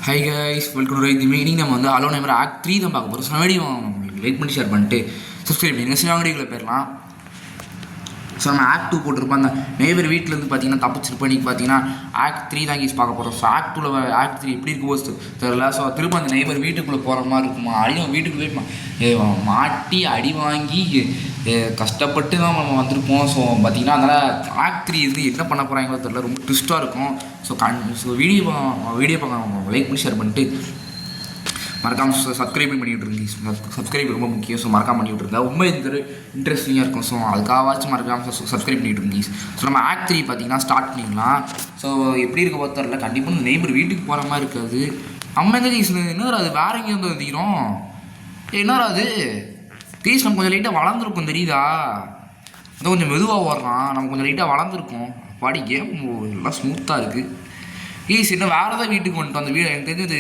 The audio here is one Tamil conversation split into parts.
Hi guys, welcome to right. Meaning நம்ம வந்து ஹலோ நம்பர் ஆக்ட் 3 தான் பார்க்க போகிறோம். ஸோ வீடியோ உங்களுக்கு லைக் பண்ணி ஷேர் பண்ணிட்டு சப்ஸ்கிரைப் பண்ணுங்கள். சில வீடியோவில் போயிடலாம். ஸோ நம்ம ஆக்ட் 2 போட்டிருப்போம். அந்த நெய்பர் வீட்டிலேருந்து பார்த்தீங்கன்னா தப்பிச்சிருப்போம். இன்றைக்கி பார்த்தீங்கன்னா ஆக்ட் 3 தான் கேஸ் பார்க்க போகிறோம். ஸோ ஆக்ட் 2ல் ஆக்ட் 3 எப்படி இருக்கும் போது தெரியல. ஸோ திரும்ப அந்த நெய்பர் வீட்டுக்குள்ளே போகிற மாதிரி இருக்குமா, வீட்டுக்கு போய் மாட்டி அடி வாங்கி கஷ்டப்பட்டு தான் நம்ம வந்திருப்போம். ஸோ பார்த்தீங்கன்னா அதனால் ஆக்ட் 3 வந்து என்ன பண்ண போகிறாங்களோ தெரியல, ரொம்ப ட்விஸ்ட்டாக இருக்கும். ஸோ வீடியோ பார்க்க லைக் பண்ணி ஷேர் பண்ணிட்டு மறக்காமல் சப்ஸ்கிரைப் பண்ணி விட்ருங்க. சப்ஸ்கிரைப் ரொம்ப முக்கியம். ஸோ மறக்காமல் பண்ணி விட்ருங்க. ரொம்ப இன்ட்ரெஸ்டிங்காக இருக்கும். ஸோ அதுக்காகவாச்சும் மறக்காமல் சப்ஸ்கிரைப் பண்ணி விட்ருங்க. ஸோ நம்ம ஆக்ட் 3 பார்த்தீங்கன்னா ஸ்டார்ட் பண்ணிக்கலாம். ஸோ எப்படி இருக்க பார்த்து தெரியல, கண்டிப்பாக நெய்பர் வீட்டுக்கு போகிற மாதிரி இருக்காது. நம்ம எங்கே கீஸ் என்ன அது வேற எங்கேயும் வந்து வந்துக்கிறோம். என்னடா அது கீஸ், நம்ம கொஞ்சம் லைட்டாக வளர்ந்துருக்கும் தெரியுதா? இன்னும் கொஞ்சம் மெதுவாக ஓடுறான். நம்ம கொஞ்சம் லைட்டாக வளர்ந்துருக்கோம். பாடி கேம் எல்லாம் ஸ்மூத்தாக இருக்குது. ஈஸ் இன்னும் வேறு ஏதாவது வீட்டுக்கு வந்துட்டோம். அந்த வீடு எனக்கு தெரிஞ்சது,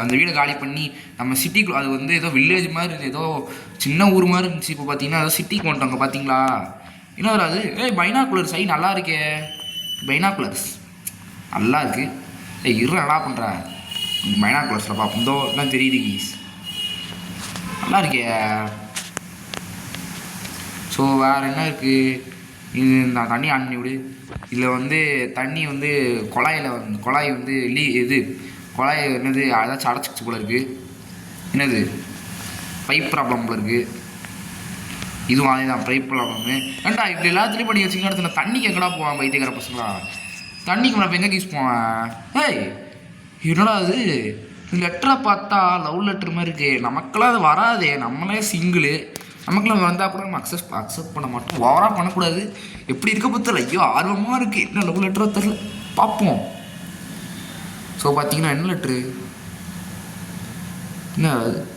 அந்த வீடை காலி பண்ணி நம்ம சிட்டிக்குள்ள, அது வந்து ஏதோ வில்லேஜ் மாதிரி இருந்துச்சு, ஏதோ சின்ன ஊர் மாதிரி இருந்துச்சு. இப்போ பார்த்தீங்கன்னா ஏதோ சிட்டிக்கு வந்துட்டோங்க. பார்த்தீங்களா இன்னும் வராது. பைனாகுலர்ஸ் ஐ நல்லா இருக்கே. பைனாகுலர்ஸ் நல்லா இருக்குது. இரு நல்லா பண்ணுறேன். பைனாகுலர்ஸில் பார்ப்போம். இதோ எல்லாம் தெரியுது கீஸ், நல்லா இருக்கே. ஸோ வேறு என்ன இருக்குது? இது இந்த தண்ணி ஆன் பண்ணி விடு. இதில் வந்து தண்ணி வந்து குழாயில் வந்து குழாய் வந்து குழாய் என்னது ஏதாச்சும் அடைச்சிக்கிச்சு போல இருக்குது. என்னது பைப் ப்ராப்ளம் போல இருக்குது. இதுவும் அதே தான், பைப் ப்ராப்ளம்மு. ஏன்டா இப்படி எல்லாத்துலேயும் பண்ணி வச்சுக்கிற இடத்துல தண்ணிக்கு எங்கடா போவான் பைத்தியக்கார பசங்களா? தண்ணிக்கு நான் இப்போ எங்கே யூஸ் போவேன்? ஏய் என்னடா அது லெட்டரை பார்த்தா லவ் லெட்டர் மாதிரி இருக்குது. நமக்கெல்லாம் அது வராதே. நம்மளே சிங்கிளு, நமக்குலாம் வந்தால் கூட நம்ம அக்செப்ட் பண்ண மாட்டோம். ஓவராக பண்ணக்கூடாது. எப்படி இருக்க பற்றில ஐயோ ஆர்வமாக இருக்குது. என்ன லவ் லெட்டரோ தெரில, பார்ப்போம். ஸோ பார்த்தீங்கன்னா என்ன லெட்ரு, என்ன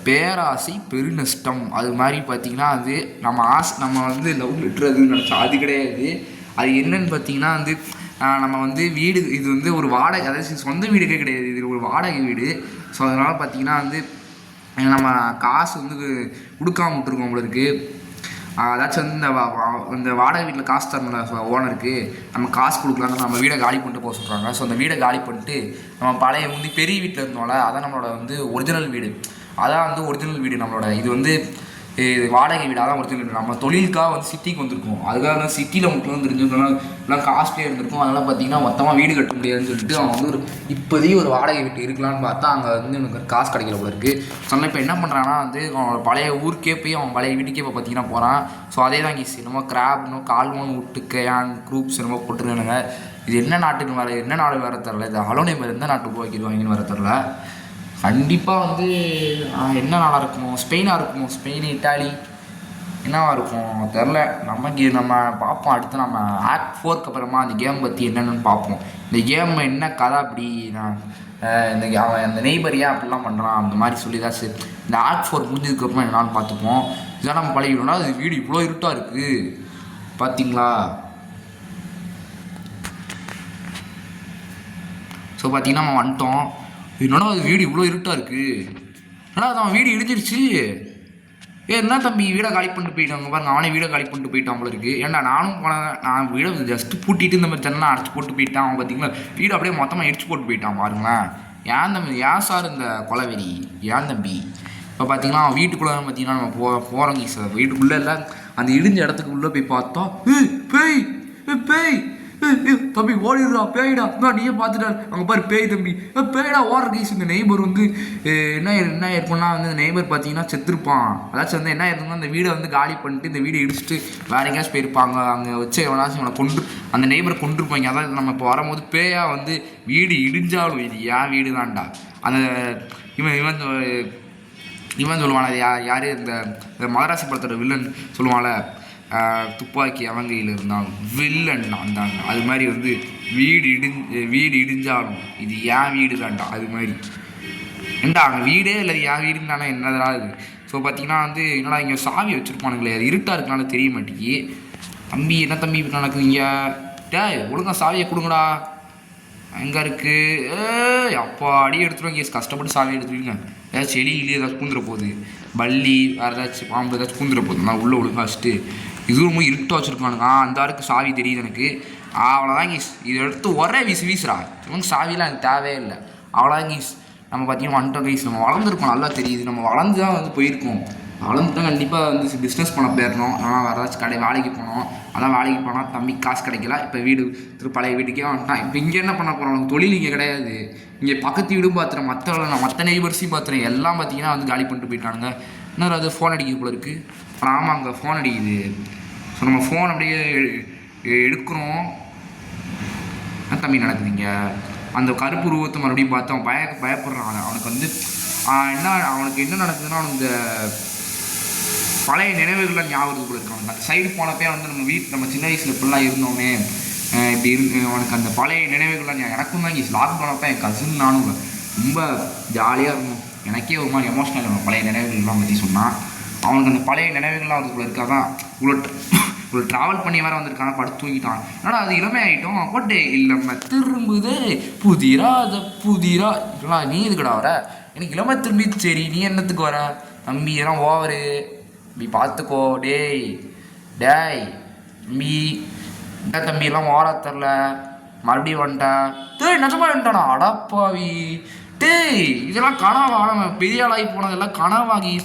பேராசை பெருநஷ்டம் அது மாதிரி பார்த்தீங்கன்னா அது நம்ம வந்து லவ் லெட்ரு அதுன்னு நினச்சோம். அது கிடையாது. அது என்னன்னு பார்த்தீங்கன்னா வந்து நம்ம வந்து வீடு, இது வந்து ஒரு வாடகை, அதாவது சொந்த வீடுக்கே கிடையாது, இது ஒரு வாடகை வீடு. ஸோ அதனால் பார்த்தீங்கன்னா வந்து நம்ம காசு வந்து கொடுக்காம விட்டுருக்கோம் உங்களுக்கு. அதாச்சும் வந்து இந்த வாடகை வீட்டில் காசு தரணும்ல ஓனருக்கு, நம்ம காசு கொடுக்கலான்னு நம்ம வீடை காலி பண்ணிட்டு போக சொல்கிறாங்க. ஸோ அந்த வீடை காலி பண்ணிட்டு நம்ம பழைய வந்து பெரிய வீட்டில் இருந்தோம்ல, அதான் நம்மளோட வந்து ஒரிஜினல் வீடு. அதான் வந்து ஒரிஜினல் வீடு நம்மளோட. இது வந்து வாடகை வீடு, அதான் ஒரிஜினல் வீடு. நம்ம தொழிலுக்காக வந்து சிட்டிக்கு வந்திருக்கோம். அதுக்காக தான் சிட்டியில் உங்களுக்கு வந்து தெரிஞ்சுக்கணும் எல்லாம் காஸ்ட்லியாக இருந்திருக்கும். அதெல்லாம் பார்த்தீங்கன்னா மொத்தமாக வீடு கட்ட முடியாதுன்னு சொல்லிட்டு அவன் வந்து இப்போதைக்கு ஒரு வாடகை வீட்டு இருக்கலான்னு பார்த்தா அங்கே வந்து எனக்கு காசு கிடைக்கல போல இருக்குது. சொன்னால் இப்போ என்ன பண்ணுறான்னா வந்து அவன் பழைய ஊருக்கே போய் அவன் பழைய வீட்டுக்கே இப்போ பார்த்தீங்கன்னா போகிறான். ஸோ அதே தான் கீஸ், என்னமோ கிராப்னோ கால்மோன் விட்டுக்கையான் குரூப்ஸ் என்னமோ போட்டுருக்கானுங்க. இது என்ன நாட்டுக்கு வேறு, என்ன நாடு வேறு தெரில. இது ஹலோ நம்பர் எந்த நாட்டுக்கு போய்க்கிடுவாங்கன்னு வேறு தெரில. கண்டிப்பாக வந்து என்ன நாளாக இருக்கும், ஸ்பெயினாக இருக்கும். ஸ்பெயின், இட்டாலி என்னவா இருக்கும் தெரில. நம்ம பார்ப்போம். அடுத்து நம்ம ஆக்ட் 4க்கு அப்புறமா அந்த கேம் பற்றி என்னென்னு பார்ப்போம். இந்த கேம் என்ன கதை, அப்படி அவன் அந்த நெய்பர் ஏன் அப்படிலாம் பண்ணுறான் அந்த மாதிரி சொல்லி தான் சரி. இந்த ஆக்ட் 4 முடிஞ்சதுக்கப்புறமா என்னான்னு பார்த்துப்போம். இதெல்லாம் நம்ம பழகிடணும்னா அது வீடு இவ்வளோ இருட்டாக இருக்குது பார்த்தீங்களா? ஸோ பார்த்தீங்கன்னா நம்ம வந்துட்டோம். என்னடா அது வீடு இவ்வளோ இருட்டாக இருக்குது. ஏன்னா அது அவன் வீடு இடிஞ்சிருச்சு. என்ன தம்பி வீடை காலி பண்ணிட்டு போயிட்டாங்க பாருங்க. அவனே வீடை காலி பண்ணிட்டு போயிட்டான் போல இருக்குது. ஏன்டா நானும் போனேன். நான் வீடை ஜஸ்ட்டு பூட்டிட்டு இந்த மாதிரி ஜன்னலாம் அடைச்சி போட்டு போயிட்டான். அவன் பார்த்தீங்களா வீடு அப்படியே மொத்தமாக இடிச்சு போட்டு போயிட்டான் பாருங்களேன். ஏன் தம்பி, ஏன் சார் இந்த கொலவெறி, ஏன் தம்பி? இப்போ பார்த்தீங்கன்னா அவன் வீட்டுக்குள்ளே பார்த்தீங்கன்னா நம்ம போகிறோங்க சார். வீட்டுக்குள்ளே இல்லை, அந்த இடிஞ்ச இடத்துக்கு உள்ளே போய் பார்த்தோம். பேய் பேய் தம்பி ஓடிடுறா, பேய்டா. நீயே பார்த்துட்டா அங்கே பாரு பேய் தம்பி, பேய்டா ஓடுற கேஸ். இந்த நெய்பர் வந்து என்ன இருக்குன்னா வந்து இந்த நெய்பர் பார்த்தீங்கன்னா செத்துருப்பான். அதாச்சும் வந்து என்ன இருக்குன்னா அந்த வீடை வந்து காலி பண்ணிட்டு இந்த வீடை இடிச்சுட்டு வேற எங்கேயாச்சும் போயிருப்பாங்க. அங்கே வச்சு எவனாச்சும் இவனை அந்த நெய்பரை கொண்டிருப்பாங்க. அதாவது நம்ம இப்போ வரும்போது பேயாக வந்து வீடு இடிஞ்சாலும் இது ஏன் வீடு தான்டா. அந்த இவன் சொல்லுவான், அது யார் இந்த மதராசி படத்தோட வில்லன் சொல்லுவான்ல, துப்பாக்கி அவங்கையில் இருந்தாலும் வில்லன் அந்த அது மாதிரி வந்து வீடு இடிஞ்சாலும் இது ஏன் வீடு தான்டா. அது மாதிரி ஏன்டா அங்கே வீடே இல்லை, என் வீடுன்னு தானே என்னதான் இது. ஸோ பார்த்தீங்கன்னா வந்து என்னடா இங்கே சாவி வச்சுருப்பானுங்களே, அது இருட்டாக இருக்கனால தெரிய மாட்டேங்கி. தம்பி என்ன தம்பி இப்படி நடக்குதுங்க? ஒழுங்கா சாவியை கொடுங்கடா. எங்கே இருக்குது? அப்பா அடி எடுத்துருவாங்க கேஸ். கஷ்டப்பட்டு சாவி எடுத்துருவீங்க. ஏதாச்சும் செடி இல்லி ஏதாச்சும் பூந்துட போகுது, பள்ளி வேறு ஏதாச்சும் பாம்பு ஏதாச்சும் பூந்துட போகுது. நான் உள்ளே ஒழுங்கா வச்சுட்டு இது ரொம்ப இருட்டாக வச்சுருக்கானுங்க. அந்த ஆருக்கு சாவி தெரியுது எனக்கு. அவ்வளோதான் கீஸ். இதை எடுத்து ஒரே வீசுறா. இவங்க சாவிலாம் எனக்கு தேவையே இல்லை. அவ்வளோதான் கீஸ். நம்ம பார்த்தீங்கன்னா வந்துட்டோம் கைஸ். நம்ம வளர்ந்துருக்கோம், நல்லா தெரியுது. நம்ம வளர்ந்து தான் வந்து போயிருக்கோம். வளர்ந்து தான் கண்டிப்பாக வந்து பிஸ்னஸ் பண்ண போயிடணும். ஆனால் வேறு ஏதாச்சும் கடை வேலைக்கு போனோம். அதான் வேலைக்கு போனால் தம்பி காசு கிடைக்கல. இப்போ வீடு பழைய வீட்டுக்கே வந்துட்டான். இப்போ இங்கே என்ன பண்ண போகிறோம்? தொழில் இங்கே கிடையாது. இங்கே பக்கத்து வீடும் பார்த்துறேன், மற்ற நெய்பர்ஸையும் பார்த்துறேன். எல்லாம் பார்த்தீங்கன்னா வந்து காலி பண்ணிட்டு போயிட்டானுங்க. இன்னொரு அது ஃபோன் அடிக்குது போல இருக்குது. ஆனால் ஆமாங்க, ஃபோன் அடிக்குது. ஸோ நம்ம ஃபோன் அப்படியே எடுக்கிறோம். என்ன தம்பி நடக்குதுங்க? அந்த கருப்பு உருவத்தை மறுபடியும் பார்த்து அவன் பயப்படுறான். அவனுக்கு வந்து அவனுக்கு என்ன நடக்குதுன்னா, அவனுக்கு இந்த பழைய நினைவுகள்லாம் ஞாபகம் போல இருக்கு. அவனுக்கு அந்த சைடு போனப்பே வந்து நம்ம சின்ன வயசில் இப்படிலாம் இருந்தோமே, இப்படி அவனுக்கு அந்த பழைய நினைவுகள்லாம் எனக்கும் தான் லாக் பண்ணப்போ என் கசின் நானும் ரொம்ப ஜாலியாக இருக்கும். எனக்கே ஒரு மாதிரி எமோஷனல் இருக்கும் பழைய நினைவுகள்லாம் பற்றி சொன்னான். அவனுக்கு அந்த பழைய நினைவுகள்லாம் அவருக்கு இருக்காதான். இவ்வளோ ட்ராவல் பண்ணி வேறு வந்திருக்கான, படுத்து தூங்கிட்டான். என்னடா அது இளமை ஆகிட்டோம் போட்டு இளமை திரும்புது புதிரா இதெல்லாம் நீ எதுக்கடா வர? எனக்கு இளமை திரும்பி. சரி நீ என்னத்துக்கு வர தம்பி? இதெல்லாம் ஓவரு, இப்படி பார்த்துக்கோ. டேய் தம்பி, என்ன தம்பி எல்லாம் ஓவரா தெரில, மறுபடியும் வந்துட்டேன். டேய் நிஜமா வந்துட்டானா? அடப்பாவி டேய், இதெல்லாம் கனவா? நம்ம பெரிய ஆளாகி போனதெல்லாம் கனவாகி.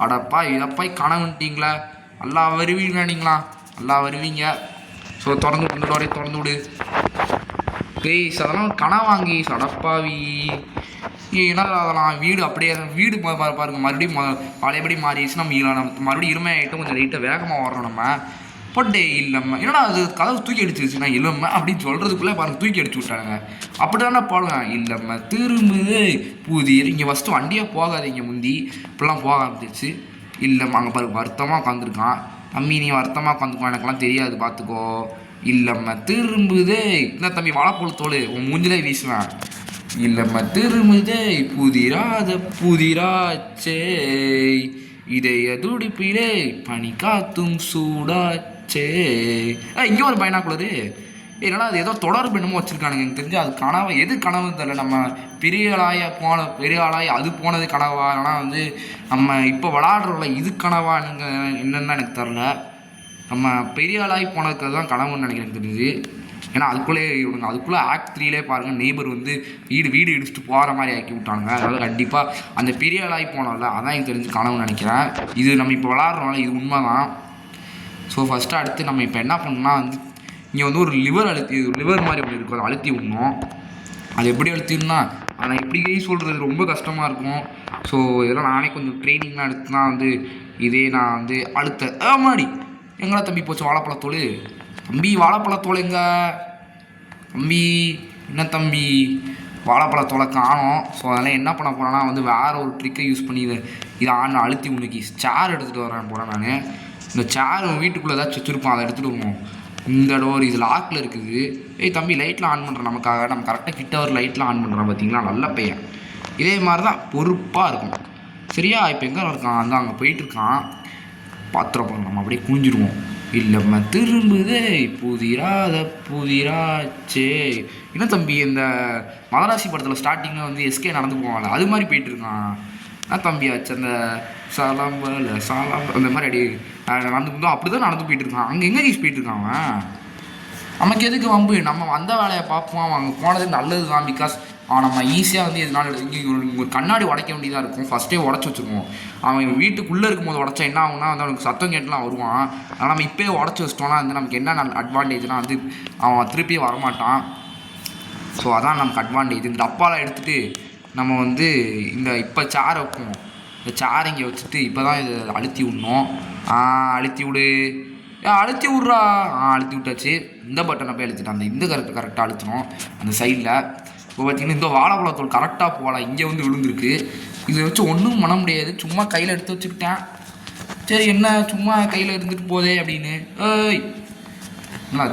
அடப்பா இதப்பாய் கனவுன்ட்டிங்களா? நல்லா வருவீங்க நீங்களா, நல்லா வருவீங்க. ஸோ திறந்து விடு ப்ளீஸ். அதெல்லாம் கனவாங்கி அடப்பாவி. ஏன்னா அதெல்லாம் வீடு அப்படியே வீடு பாருங்க, மறுபடியும் பழையபடி மாறிடுச்சுன்னா நம்ம மறுபடியும் இருமை ஆகிட்டு கொஞ்சம் லைட்டாக வேகமாக வர்றோம் நம்ம. பட்டே இல்லைம்மா என்னடா அது கதவு தூக்கி அடிச்சிருச்சுன்னா இல்லைம்மா அப்படின்னு சொல்கிறதுக்குள்ளே பாருங்க தூக்கி அடிச்சு விட்டாங்க. அப்படி தானே போடுவேன். இல்லைம்மா திரும்புது புதிய. இங்கே ஃபஸ்ட்டு வண்டியாக போகாதீங்க, முந்தி இப்படிலாம் போக ஆரம்பிச்சிருச்சு. இல்லைம்மா அங்கே பாரு வருத்தமாக உட்காந்துருக்கான். தம்பி நீ வருத்தமாக உட்காந்துக்கோ, எனக்கெல்லாம் தெரியாது பார்த்துக்கோ. இல்லைம்மா திரும்புதே. என்ன தம்பி வாழைப்பழத்தோடு உன் மூஞ்சிலே வீசுவேன். இல்லைம்மா திரும்புதே புதிராச்சே இதய துடிப்பிலே பனி காத்தும் சூடாச்சே. இங்கே ஒரு பைனாக்குள்ளது என்னடா அது ஏதோ தொடர்பு என்னமோ வச்சுருக்கானுங்க. எனக்கு தெரிஞ்சு அது கனவா, எது கனவுன்னு தெரியல. நம்ம பெரிய ஆளாய் அது போனது கனவா? ஆனால் வந்து நம்ம இப்போ விளாடுறோம்ல இது கனவா என்னென்னு எனக்கு தெரில. நம்ம பெரிய ஆளாகி போனதுக்கு தான் கனவுன்னு நினைக்கிறேன் எனக்கு தெரிஞ்சு. ஏன்னா அதுக்குள்ளே ஆக்ட் 3லே பாருங்கள், நெய்பர் வந்து வீடு இடிச்சுட்டு போகிற மாதிரி ஆக்கி விட்டாங்க. அதனால் கண்டிப்பாக அந்த பெரிய ஆளாகி போனோம்ல அதான் எனக்கு தெரிஞ்சு கனவுன்னு நினைக்கிறேன். இது நம்ம இப்போ விளாட்றோம்ல இது உண்மை தான். ஸோ ஃபஸ்ட்டு அடுத்து நம்ம இப்போ என்ன பண்ணோம்னா வந்து இங்கே வந்து ஒரு லிவர் மாதிரி ஒன்று இருக்கும், அதை அழுத்தி விடணும். அது எப்படி அழுத்திடணும்னா ஆனால் எப்படி சொல்கிறது ரொம்ப கஷ்டமாக இருக்கும். ஸோ இதெல்லாம் நானே கொஞ்சம் ட்ரைனிங்லாம் எடுத்துனா வந்து இதே நான் வந்து மாடி எங்கடா தம்பி போச்சு வாழைப்பழத்தோடு? தம்பி வாழைப்பழத்தோலை எங்க தம்பி? என்ன தம்பி வாழைப்பழத்தோலை காணோம். ஸோ அதெல்லாம் என்ன பண்ண போகிறேன்னா வந்து வேறு ஒரு ட்ரிக்கை யூஸ் பண்ணி இதை அழுத்தி உனக்கு சேர் எடுத்துகிட்டு வரேன் போகிறேன் நான். இந்த சேர் வீட்டுக்குள்ளே ஏதாச்சும் வச்சுருப்போம், அதை எடுத்துகிட்டு வருவோம். இந்த டோர் இது லாக்கில் இருக்குது. தம்பி லைட்லாம் ஆன் பண்ணுறேன் நமக்காக. நம்ம கரெக்டாக கிட்ட ஒரு லைட்லாம் ஆன் பண்ணுறோம் பார்த்தீங்களா, நல்ல பையன். இதே மாதிரி தான் பொறுப்பாக இருக்கும் சரியா? இப்போ எங்கே இருக்கான்? அந்த அங்கே போயிட்டுருக்கான், பாத்திரம் போகிறோம். நம்ம அப்படியே குனிஞ்சிடுவோம். இல்லைம்மா திரும்புதே புதிராச்சே. என்ன தம்பி இந்த மதராசி படத்தில் ஸ்டார்டிங்கில் வந்து எஸ்கே நடந்து போவாங்கல்ல அது மாதிரி போயிட்டுருக்கான். என்ன தம்பி ஆச்சு அந்த சாலாம்பல் அந்த மாதிரி அடி நடந்து அப்படி தான் நடந்து போயிட்டுருக்கான். அங்கே எங்கே யூஸ் போயிட்டுருக்கான் அவன்? நமக்கு எதுக்கு வம்பு? நம்ம வந்த வேலையை பார்ப்போம். அவன் அங்கே போனது நல்லது தான். பிகாஸ் அவன் நம்ம ஈஸியாக வந்து எதனால இங்கே ஒரு கண்ணாடி உடைக்க வேண்டியதாக இருக்கும். ஃபஸ்ட்டே உடச்சி வச்சுருவோம். அவன் வீட்டுக்குள்ளே இருக்கும்போது உடச்சா என்ன ஆகுனா வந்து அவனுக்கு சத்தம் கேட்டுலாம் வருவான். அதனால் நம்ம இப்போயே உடச்சி வச்சிட்டோம்னா வந்து நமக்கு என்ன அட்வான்டேஜ்னால் வந்து அவன் திருப்பியே வரமாட்டான். ஸோ அதான் நமக்கு அட்வான்டேஜ். இந்த டப்பாலாம் எடுத்துகிட்டு நம்ம வந்து இப்போ சேரை வைப்போம். இந்த சேரை இங்கே வச்சுட்டு இப்போ தான் இதை அழுத்தி விடணும். அழுத்தி விட்றா. அழுத்தி விட்டாச்சு. இந்த பட்டனை போய் அழுத்திட்டான். இந்த கரெக்டாக அழுத்தணும் அந்த சைடில். இப்போ பார்த்தீங்கன்னா இந்த வாழைப்பழத்தோல் கரெக்டாக போகலாம். இங்கே வந்து விழுந்துருக்கு. இதை வச்சு ஒன்றும் பண்ண முடியாது. சும்மா கையில் எடுத்து வச்சுக்கிட்டேன். சரி என்ன சும்மா கையில் இருந்துட்டு போதே அப்படின்னு.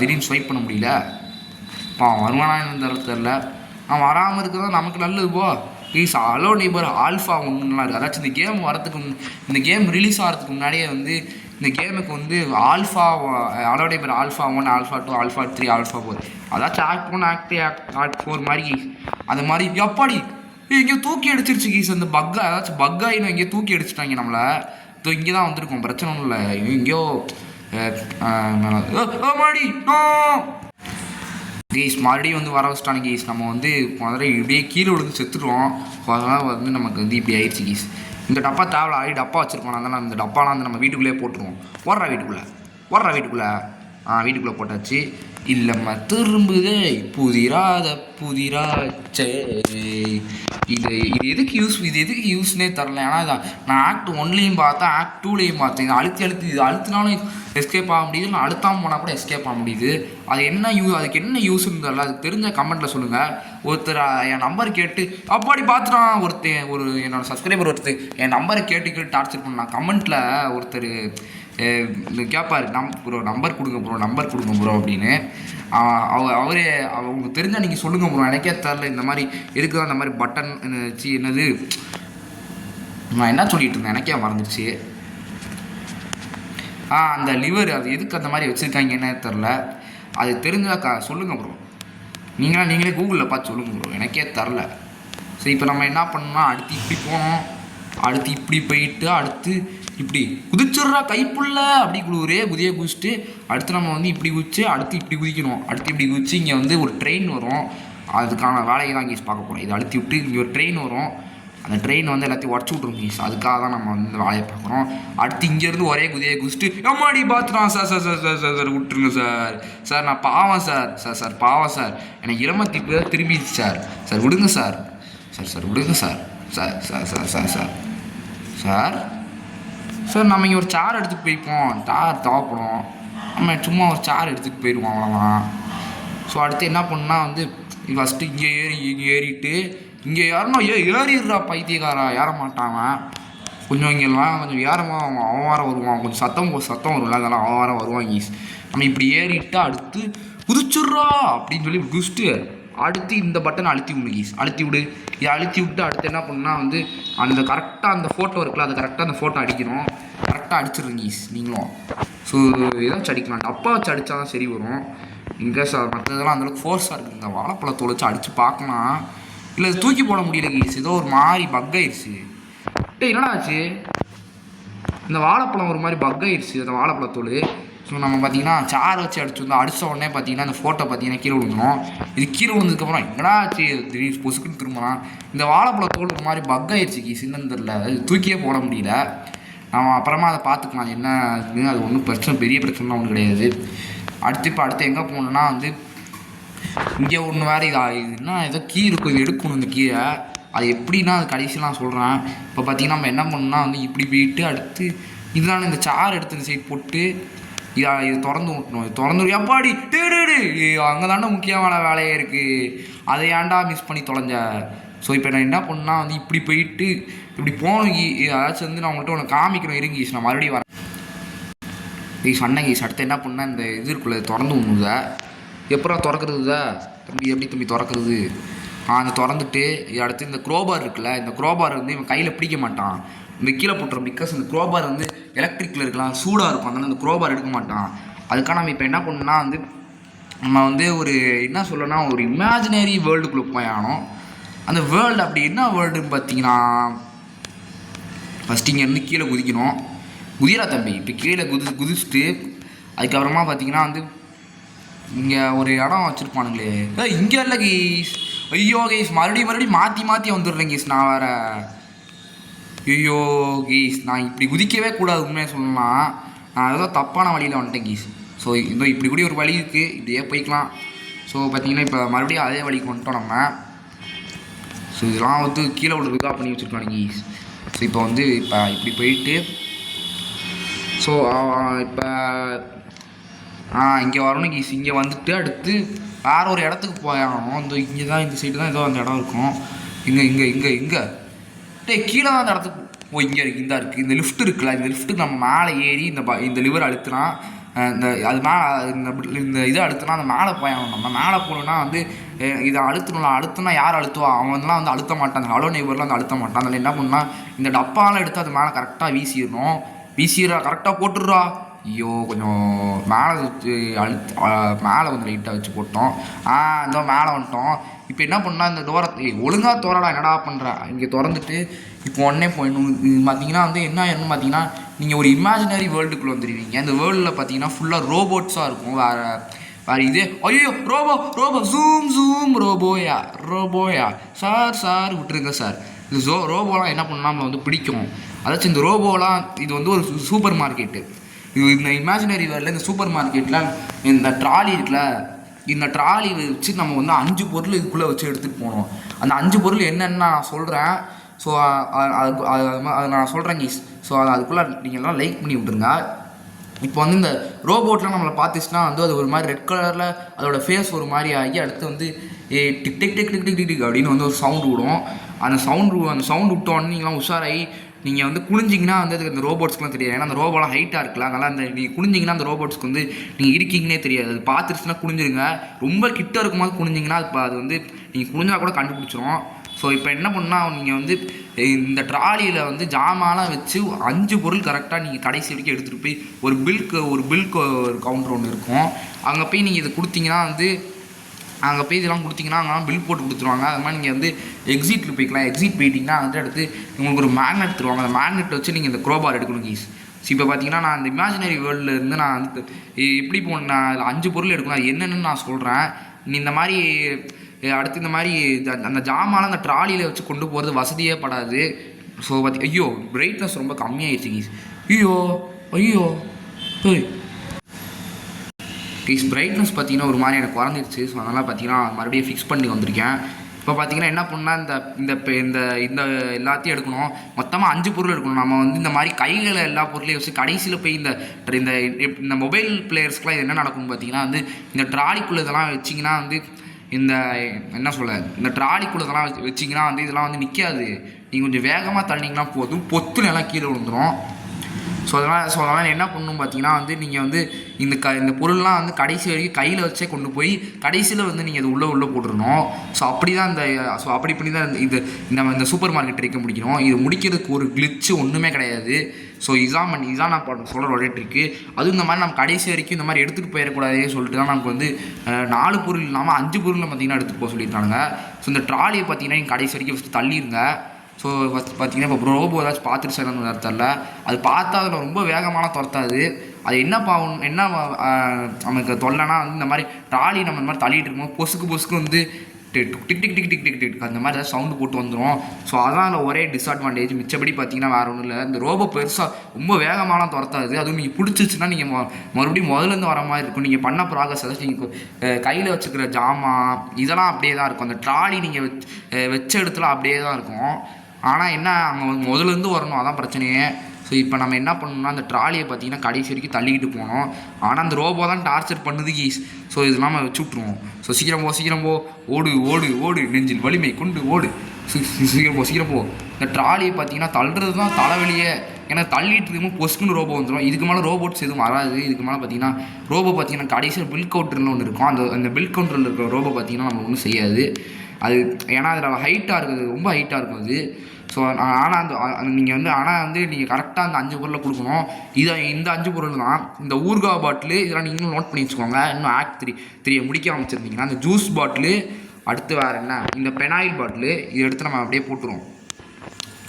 திடீர்னு ஸ்வைப் பண்ண முடியல. வருமானா என்னன்னு தெரில. அவன் வராமல் இருக்கிறதா நமக்கு நல்லது போ. ப்ளீஸ் ஹலோ நெய்பர் ஆல்ஃபா ஒன்றுலாம் இருக்குது. அதாச்சும் இந்த கேம் ரிலீஸ் ஆகிறதுக்கு முன்னாடியே வந்து இந்த கேமுக்கு வந்து alpha hello neighbour alpha 1 alpha 2 alpha 3 alpha 4 அதாச்சும் ஆக்ட் 1 ஆக்ட் 4 மாதிரி அது மாதிரி எப்பாடி இங்கே தூக்கி அடிச்சிருச்சு கீஸ். அந்த ஏதாச்சும் பக்காயின்னு இங்கே தூக்கி அடிச்சிட்டாங்க நம்மளை. இங்கே தான் வந்திருக்கோம், பிரச்சனை ஒன்றும் இல்லை. எங்கேயோ மாடி கேஸ் மறுபடியும் வந்து வர வச்சிட்டானு கேஸ். நம்ம வந்து முதல்ல இப்படியே கீழே விழுந்து செத்துருவோம். அதனால் வந்து நமக்கு வந்து இப்படி ஆயிடுச்சு கேஸ். இந்த டப்பா தேவையில்ல, ஆடி டப்பா வச்சுருக்கோம். அதனால் அந்த டப்பாலாம் வந்து நம்ம வீட்டுக்குள்ளேயே போட்டுருவோம். ஓடுறா வீட்டுக்குள்ளே வீட்டுக்குள்ளே போட்டாச்சு. இல்லைம்மா திரும்புதே புதிராத புதிராச்சே. இது எதுக்கு யூஸ்னே தரல. ஏன்னா நான் ஆக்ட் 1லையும் பார்த்தேன், ஆக்ட் 2லையும் பார்த்தேன். இது அழுத்தி இது அழுத்தினாலும் எஸ்கேப் ஆக முடியுது, நான் அழுத்தாமல் போனால் கூட எஸ்கேப் ஆக முடியுது. அதுக்கு என்ன யூஸ்ன்னு தெரியல. அதுக்கு தெரிஞ்ச கமெண்ட்டில் சொல்லுங்கள். ஒருத்தர் என் நம்பர் கேட்டு அப்பாடி பார்த்துட்டான் ஒரு என்னோடய சப்ஸ்கிரைபர் ஒருத்தர் என் நம்பரை கேட்டு டார்ச்சர் பண்ணான். கமெண்ட்டில் ஒருத்தர் கேட்பார், நம்பர் கொடுங்க ப்ரோ அப்படின்னு. அவரே அவங்க தெரிஞ்சால் நீங்கள் சொல்லுங்கள் ப்ரோ, எனக்கே தெரில இந்த மாதிரி எதுக்கு தான் இந்த மாதிரி பட்டன் வச்சு என்னது நான் என்ன சொல்லிகிட்டு இருந்தேன் எனக்கே மறந்துடுச்சு. அந்த லிவர் அது எதுக்கு அந்த மாதிரி வச்சுருக்காங்கன்னு தெரில. அது தெரிஞ்சாக்கா சொல்லுங்கள் ப்ரோ, நீங்களே கூகுளில் பார்த்து சொல்லுங்கள் ப்ரோ, எனக்கே தெரில. ஸோ இப்போ நம்ம என்ன பண்ணோம்னா அடுத்து இப்படி போனோம், அடுத்து இப்படி போயிட்டு அடுத்து இப்படி குதிச்சிட்றா கைப்புள்ள அப்படி ஒரே குதியை குதிச்சுட்டு அடுத்து நம்ம வந்து இப்படி குதிச்சு அடுத்து இப்படி குதிக்கணும். அடுத்து இப்படி குதிச்சு இங்கே வந்து ஒரு ட்ரெயின் வரும், அதுக்கான வேலையை தான் இங்கே பார்க்க போகிறோம். இதை அழுத்தி விட்டு இங்கே ஒரு ட்ரெயின் வரும், அந்த ட்ரெயின் வந்து எல்லாத்தையும் உடச்சி விட்ருங்க கீஸ். அதுக்காக தான் நம்ம வந்து வேலையை பார்க்குறோம். அடுத்து இங்கேருந்து ஒரே குதியை குதிச்சுட்டு எம்மாடி பார்த்துட்டான் சார் விட்டுருங்க சார் நான் பாவம் சார் பாவம் சார் எனக்கு இளமத்திப்பு திரும்பிடுச்சு சார் விடுங்க சார் விடுங்க சார் நம்ம இங்கே ஒரு சேர் எடுத்துகிட்டு போய்ப்போம். சேர் தேவைப்படும், நம்ம சும்மா ஒரு சேர் எடுத்துகிட்டு போயிடுவோம் அவ்வளோதான். ஸோ அடுத்து என்ன பண்ணால் வந்து ஃபஸ்ட்டு இங்கே ஏறிட்டு இங்கே யாருன்னா ஏறிடுறா பைத்தியக்காரா, ஏற மாட்டாங்க. கொஞ்சம் இங்கெல்லாம் கொஞ்சம் ஏறமாக அவன் வாரம் வருவான், கொஞ்சம் சத்தம் வரும்ல, அதெல்லாம் அவன் வாரம் வருவான் ஈஸ். நம்ம இப்படி ஏறிட்டு அடுத்து குதிச்சுட்றா அப்படின்னு சொல்லி குதிச்சுட்டு அடுத்து இந்த பட்டன் அழுத்தி விடு கீஸ், அழுத்தி விடு. இதை அழுத்தி விட்டு அடுத்து என்ன பண்ணால் வந்து அந்த கரெக்டாக அந்த ஃபோட்டோ இருக்குல்ல, அது கரெக்டாக அந்த ஃபோட்டோ அடிக்கணும். கரெக்டாக அடிச்சிடுங்க கீஸ் நீங்களும். ஸோ ஏதாச்சும் அடிக்கலாம், டப்பா வச்சு அடித்தா தான் சரி வரும். இங்கே சார் மற்றதெல்லாம் அந்தளவுக்கு ஃபோர்ஸாக இருக்குது. இந்த வாழைப்பழத்தை வச்சு அடித்து பார்க்கலாம், இல்லை தூக்கி போட முடியல கீஸ். ஏதோ ஒரு மாதிரி பக் ஆயிடுச்சு. என்னடா ஆச்சு, இந்த வாழைப்பழம் ஒரு மாதிரி பக் ஆயிடுச்சு அந்த வாழைப்பழத்தோடு. ஸோ நம்ம பார்த்தீங்கன்னா சேர் வச்சு அடித்த உடனே பார்த்தீங்கன்னா அந்த ஃபோட்டோ பார்த்தீங்கன்னா கீழே விழுந்துடும். இது கீழே விழுந்ததுக்கப்புறம் என்னடா ஆச்சு திடீர்னு பொசுக்குன்னு திரும்பலாம். இந்த வாழைப்பழத்தோடு ஒரு மாதிரி பக் ஆயிடுச்சு கீஸ், என்னன்னு தெரில, அது தூக்கியே போட முடியல. நம்ம அப்புறமா அதை பார்த்துக்கலாம் என்ன அது ஒன்றும் பெரிய பிரச்சனைலாம் ஒன்றும் கிடையாது. அடுத்து எங்கே போகணுன்னா வந்து இங்கே ஒன்று வேறு இதுன்னா ஏதோ கீ இருக்கும், இது எடுக்கணும் இந்த கீயை. அது எப்படின்னா அது கடைசியெலாம் சொல்கிறேன். இப்போ பார்த்தீங்கன்னா நம்ம என்ன பண்ணணும்னா வந்து இப்படி போயிட்டு அடுத்து இதுதான் இந்த சேர் எடுத்து இந்த சைட் போட்டு இது திறந்து விட்டணும். இது திறந்து எப்பாடி தேடு அங்கே தானே முக்கியமான வேலையே இருக்குது, அதை ஏன்டா மிஸ் பண்ணி தொலைஞ்ச. ஸோ இப்போ நான் என்ன பண்ணால் வந்து இப்படி போயிட்டு இப்படி போகணும். ஏதாச்சும் வந்து நான் உங்கள்கிட்ட ஒன்று காமிக்கணும் இருங்கீஸ், நான் மறுபடியும் வரேன் சொன்னேன் கீஸ். அடுத்து என்ன பண்ணால் இந்த இது இருக்குள்ள திறந்து விடணுத. எப்படா திறக்கிறது எப்படி தம்பி திறக்கிறது? அந்த திறந்துட்டு அடுத்து இந்த க்ரோபார் இருக்குல்ல, இந்த க்ரோபார் வந்து இவன் கையில் பிடிக்க மாட்டான், இந்த கீழே போட்டுரும். பிகாஸ் இந்த க்ரோபார் வந்து எலக்ட்ரிக்கில் இருக்கலாம், சூடாக இருக்கும், அதனால் இந்த க்ரோபார் எடுக்க மாட்டான். அதுக்காக நம்ம இப்போ என்ன பண்ணணும்னா வந்து நம்ம வந்து ஒரு என்ன சொல்லணும்னா ஒரு இமேஜினரி வேர்ல்டுக்குள்ளே போய் ஆகணும். அந்த வேர்ல்டு அப்படி என்ன வேர்ல்டுன்னு பார்த்தீங்கன்னா ஃபஸ்ட்டு இங்கேருந்து கீழே குதிக்கணும். குதிரா தம்பி இப்போ கீழே குதிச்சுட்டு அதுக்கப்புறமா பார்த்தீங்கன்னா வந்து இங்கே ஒரு இடம் வச்சுருப்பானுங்களே, இங்கே இல்லை கீஸ். ஐயோ கீஸ் மறுபடியும் மாற்றி வந்துடுறேன் கீஸ். நான் வேறு ஐயோ கீஸ் நான் இப்படி குதிக்கவே கூடாது உண்மையாக சொல்லலாம். நான் ஏதோ தப்பான வழியில் வந்துட்டேன் கீஸ். ஸோ இதோ இப்படி கூட ஒரு வழி இருக்குது, இப்படியே போய்க்கலாம். ஸோ பார்த்தீங்கன்னா இப்போ மறுபடியும் அதே வழிக்கு வந்துட்டோம் நம்ம. ஸோ இதெல்லாம் வந்து கீழே விழுறதுக்காக பண்ணி வச்சுருக்காங்க கீஸ். ஸோ இப்போ வந்து இப்படி போயிட்டு ஸோ இப்போ இங்கே வரணும் கீஸ். இங்கே வந்துட்டு அடுத்து வேறு ஒரு இடத்துக்கு போயாகணும். இங்கே தான் இந்த சைடு தான் ஏதோ அந்த இடம் இருக்கும். இங்கே கீழே தான் அந்த இடத்துக்கு இங்கே இருக்குது, இந்த இருக்குது இந்த லிஃப்ட் இருக்குல்ல, இந்த லிஃப்ட்டுக்கு நம்ம மேலே ஏறி இந்த லிவர் அழுத்தினா அது மேலே இந்த இதை அழுத்தினா அந்த மேலே போயாகணும். நம்ம மேலே போகணுன்னா வந்து இதை அழுத்தினா யார் அழுத்துவா, அவன்லாம் வந்து அழுத்த மாட்டான். ஹலோ நெய்பர்லாம் வந்து அழுத்த மாட்டான். அதில் என்ன பண்ணால் இந்த டப்பாலாம் எடுத்து அது மேலே கரெக்டாக வீசிடுறா கரெக்டாக போட்டுடுறா. ஐயோ கொஞ்சம் மேலே மேலே கொஞ்சம் லைட்டாக வச்சு போட்டோம். இந்த மேலே வந்துட்டோம். இப்போ என்ன பண்ணால் இந்த டோரை ஒழுங்காக திறடா, என்னடா பண்ணுற இங்கே திறந்துட்டு இப்போ உடனே போயிடணும். பார்த்தீங்கன்னா வந்து என்ன ஆயிருன்னு பார்த்தீங்கன்னா நீங்கள் ஒரு இமேஜினரி வேர்ல்டுக்குள்ளே வந்துடுவீங்க. அந்த வேர்ல்டில் பார்த்தீங்கன்னா ஃபுல்லாக ரோபோட்ஸாக இருக்கும். வேறு இதே ஐயோ ரோபோ ரோபோ ஜூம் ஜூம் ரோபோயா ரோபோயா சார் விட்டுருங்க சார். இந்த ரோபோலாம் என்ன பண்ணால் நம்மளை வந்து பிடிக்கும். அதாச்சும் இந்த ரோபோலாம் இது வந்து ஒரு சூப்பர் மார்க்கெட்டு. இது இந்த இமேஜினரி வேர்ல்டில் இந்த சூப்பர் மார்க்கெட்டில் இந்த ட்ராலி இருக்குல்ல, இந்த ட்ராலி வச்சு நம்ம வந்து 5 பொருள் இதுக்குள்ளே வச்சு எடுத்துகிட்டு போகணும். அந்த 5 பொருள் என்னென்னு நான் சொல்கிறேன். ஸோ அது நான் சொல்கிறேன் கீஸ். ஸோ அதுக்குள்ளே நீங்கள் எல்லாம் லைக் பண்ணி விட்ருங்க. இப்போ வந்து இந்த ரோபோட்லாம் நம்மளை பார்த்துச்சுன்னா வந்து அது ஒரு மாதிரி ரெட் கலரில் அதோட ஃபேஸ் ஒரு மாதிரி ஆகி அடுத்து வந்து tick tick tick tick tick tick tick அப்படின்னு வந்து ஒரு சவுண்டு விடும். அந்த சவுண்டு விட்டோன்னு நீங்களாம் உஷாராகி நீங்கள் வந்து குனிஞ்சிங்கன்னா வந்து அதுக்கு அந்த ரோபோட்ஸ்க்குலாம் தெரியாது. ஏன்னா அந்த ரோபோலாம் ஹைட்டாக இருக்கலாம். அதனால் அந்த நீங்கள் குனிஞ்சிங்கன்னா அந்த ரோபோட்ஸ்க்கு வந்து நீங்கள் இருக்கீங்கன்னே தெரியாது. அது பார்த்துருச்சுன்னா குனிஞ்சிருங்க. ரொம்ப கிட்ட இருக்கும்போது குனிஞ்சிங்கன்னா அது வந்து நீங்கள் குனிஞ்சா கூட கண்டுபிடிச்சிரும். ஸோ இப்போ என்ன பண்ணால் நீங்கள் வந்து இந்த ட்ராலியில் வந்து ஜாமான்லாம் வச்சு 5 பொருள் கரெக்டாக நீங்கள் கடைசி வரைக்கும் எடுத்துகிட்டு போய் ஒரு பில் கவுண்டர் ஒன்று இருக்கும். அங்கே போய் நீங்கள் இதை கொடுத்தீங்கன்னா வந்து அங்கே போய் இதெல்லாம் கொடுத்தீங்கன்னா அங்கெல்லாம் பில் போட்டு கொடுத்துருவாங்க. அது மாதிரி நீங்கள் வந்து எக்ஸிட்டில் போய்க்கலாம். எக்ஸிட் போயிட்டிங்கன்னா வந்து அடுத்து உங்களுக்கு ஒரு மேக்னெட் தருவாங்க. அந்த மேக்னெட்டை வச்சு நீங்கள் இந்த க்ரோபார் எடுக்கணும் கீஸ். ஸோ இப்போ பார்த்தீங்கன்னா நான் இந்த இமேஜினரி வேர்ல்டில் இருந்து நான் வந்து எப்படி போனேன் அதில் 5 பொருள் எடுக்கணும். அது என்னென்னு நான் சொல்கிறேன். நீ இந்த மாதிரி அடுத்து இந்த மாதிரி அந்த ஜாமான் அந்த ட்ராலியில் வச்சு கொண்டு போகிறது வசதியே படாது. ஸோ ஐயோ பிரைட்னஸ் ரொம்ப கம்மியாகிடுச்சு கீஸ். ஐயோ கீஸ் பிரைட்னஸ் பார்த்தீங்கன்னா ஒரு மாதிரி எனக்கு குறைஞ்சிருச்சு. ஸோ அதனால் பார்த்தீங்கன்னா மறுபடியும் ஃபிக்ஸ் பண்ணி வந்திருக்கேன். இப்போ பார்த்தீங்கன்னா என்ன பண்ணால் இந்த எல்லாத்தையும் எடுக்கணும். மொத்தமாக 5 பொருள் எடுக்கணும். நம்ம வந்து இந்த மாதிரி கைகளை எல்லா பொருளையும் வச்சு கடைசியில் போய் இந்த மொபைல் பிளேயர்ஸ்க்குலாம் இது என்ன நடக்கும்னு பார்த்தீங்கன்னா வந்து இந்த ட்ராலிக்குள்ளே இதெல்லாம் வச்சிங்கன்னா வந்து இந்த ட்ராலிக்குள்ளே இதெல்லாம் வச்சிங்கன்னா வந்து இதெல்லாம் வந்து நிற்காது. நீங்கள் கொஞ்சம் வேகமாக தள்ளிங்கன்னா போதும், பொத்துன்னு எல்லாம் கீழே விழுந்துடும். ஸோ அதனால் என்ன பண்ணணும் பார்த்தீங்கன்னா வந்து நீங்கள் வந்து இந்த பொருள்லாம் வந்து கடைசி வரைக்கும் கையில் வச்சே கொண்டு போய் கடைசியில் வந்து நீங்கள் அது உள்ளே போட்டுருணும். ஸோ அப்படி பண்ணி தான் இந்த சூப்பர் மார்க்கெட் இருக்க முடிக்கணும். இது முடிக்கிறதுக்கு ஒரு கிளிச்சு ஒன்றுமே கிடையாது. ஸோ இதான் நான் சொல்கிற ஒரு ட்ரிக்கு. அதுவும் இந்த மாதிரி நம்ம கடைசி வரைக்கும் இந்த மாதிரி எடுத்துகிட்டு போயிடக்கூடாதே சொல்லிட்டு தான் நமக்கு வந்து 4 பொருள் இல்லாமல் 5 பொருள் பார்த்தீங்கன்னா எடுத்துகிட்டு போக சொல்லியிருக்காங்க. ஸோ இந்த ட்ராலியை பார்த்தீங்கன்னா நீங்கள் கடைசி வரைக்கும் ஃபஸ்ட்டு தள்ளிடுங்க. ஸோ ஃபஸ்ட் பார்த்தீங்கன்னா இப்போ ரோபோ ஏதாச்சும் பார்த்துட்டு சேரணும்னு அர்த்தம்ல, அது பார்த்தா அதில் ரொம்ப வேகமான துரத்தாது. அது என்ன நமக்கு தொல்லைனா வந்து இந்த மாதிரி ட்ராலி நம்ம இந்த மாதிரி தள்ளிட்டு இருக்கும்போது பொசுக்கு வந்து tick tick tick tick tick tick tick அந்த மாதிரி ஏதாவது சவுண்டு போட்டு வந்துடும். ஸோ அதான் அதில் ஒரே டிஸ்அட்வான்டேஜ். மிச்சப்படி பார்த்தீங்கன்னா வேறு ஒன்றும் இல்லை. இந்த ரோபோ பெருசாக ரொம்ப வேகமான துரத்தாது. அதுவும் நீங்கள் பிடிச்சிச்சுன்னா நீங்கள் மறுபடியும் முதலேருந்து வர மாதிரி இருக்கும். நீங்கள் பண்ண ப்ராக்ரஸ் ஏதாச்சும் நீங்கள் கையில் வச்சுக்கிற ஜாமான் இதெல்லாம் அப்படியே தான் இருக்கும். அந்த ட்ராலி நீங்கள் வச்ச இடத்துல அப்படியே தான் இருக்கும். ஆனால் என்ன அங்கே முதலேருந்து வரணும், அதான் பிரச்சனையே. ஸோ இப்போ நம்ம என்ன பண்ணணும்னா அந்த ட்ராலியை பார்த்தீங்கன்னா கடைசி வரைக்கும் தள்ளிக்கிட்டு போனோம். ஆனால் அந்த ரோபோ தான் டார்ச்சர் பண்ணுது கீஸ். ஸோ இதெல்லாம் நம்ம வச்சு விட்ருவோம். ஸோ சீக்கிரம் போ ஓடு நெஞ்சில் வலிமை கொண்டு ஓடு. சீக்கிரம் போ. இந்த ட்ராலியை பார்த்தீங்கன்னா தள்ளுறது தான் தலைவலியே. ஏன்னா தள்ளிட்டு இருக்கும்போது பொசுக்குன்னு ரோபோ வந்துடும். இதுக்கு மேலே ரோபோட்ஸ் எதுவும் வராது. இதுக்கு மேலே பார்த்தீங்கன்னா ரோபோ பார்த்தீங்கன்னா கடைசியில் பில் கவுண்டர்னு ஒன்று இருக்கும். அந்த பில் கவுண்டரில் இருக்கிற ரோபோ பார்த்தீங்கன்னா நம்ம ஒன்றும் செய்யாது. அது ஏன்னா அதில் ஹைட்டாக இருக்குது, ரொம்ப ஹைட்டாக இருக்கும் அது. ஸோ ஆனால் நீங்கள் கரெக்டாக அந்த 5 பொருளை கொடுக்கணும். இந்த 5 பொருள் தான். இந்த ஊர்கா பாட்டிலு இதெல்லாம் நீங்களும் நோட் பண்ணி வச்சுக்கோங்க. இன்னும் ஆக்ட் 3 முடிக்க ஆரம்பிச்சிருந்தீங்கன்னா அந்த ஜூஸ் பாட்டிலு, அடுத்து வேறு என்ன இந்த பெனாயில் பாட்டிலு, இதை எடுத்து நம்ம அப்படியே போட்டுருவோம்.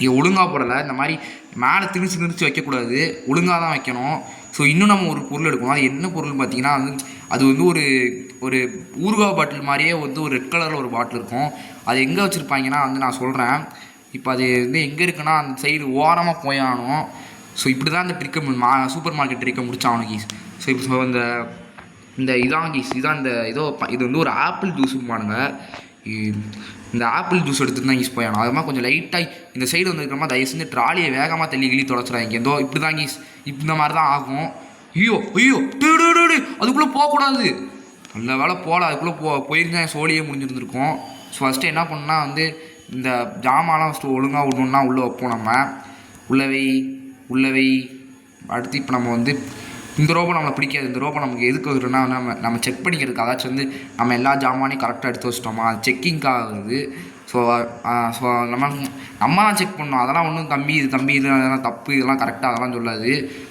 இது ஒழுங்காக போடலை. இந்த மாதிரி மேலே திணிச்சு வைக்கக்கூடாது, ஒழுங்காக தான் வைக்கணும். ஸோ இன்னும் நம்ம ஒரு பொருள் எடுக்கணும். அது என்ன பொருள் பார்த்தீங்கன்னா அது வந்து ஒரு ஊர்கா பாட்டில் மாதிரியே வந்து ஒரு ரெட் கலரில் ஒரு பாட்டில் இருக்கும். அது எங்கே வச்சுருப்பாங்கன்னா நான் சொல்கிறேன். இப்போ அது வந்து எங்கே இருக்குன்னா அந்த சைடு ஓரமாக போயாகணும். ஸோ இப்படி தான் இந்த ட்ரிக்கை சூப்பர் மார்க்கெட் ட்ரிக்கை முடிச்சாகணும் கீஸ். ஸோ இப்போ இதான் கீஸ், இதான் இது வந்து ஒரு ஆப்பிள் ஜூஸுப்பானுங்க. இந்த ஆப்பிள் ஜூஸ் எடுத்துட்டு தான் கீஸ் போயாகணும். அது மாதிரி கொஞ்சம் லைட்டாக இந்த சைடு வந்துருக்கிறமா தயவு செஞ்சு ட்ராலியை வேகமாக கிளி தொலைச்சிடாங்க. இப்படி தான் கீஸ், இந்த மாதிரி தான் ஆகும். ஐயோ அதுக்குள்ளே போகக்கூடாது. நல்ல வேலை போகல. அதுக்குள்ளே போயிருந்தேன் சோழியே முடிஞ்சிருந்துருக்கும். ஸோ ஃபஸ்ட்டு என்ன பண்ணால் வந்து இந்த ஜாமான்லாம் ஃபஸ்ட்டு ஒழுங்காக விடணுன்னா உள்ளே வைப்போம். நம்ம உள்ளவை அடுத்து இப்போ நம்ம வந்து இந்த ரோபோ நம்மளை பிடிக்காது. இந்த ரோபோ நமக்கு எதுக்கு வருதுன்னா நம்ம செக் பண்ணிக்கிறதுக்கு. அதாச்சும் வந்து நம்ம எல்லா ஜாமானையும் கரெக்டாக எடுத்து வச்சிட்டோமா, அது செக்கிங்காக வருது. ஸோ நம்ம தான் செக் பண்ணோம். அதெல்லாம் ஒன்றும் தம்பி இது அதெல்லாம் தப்பு, இதெல்லாம் கரெக்டாக அதெல்லாம் சொல்லாது.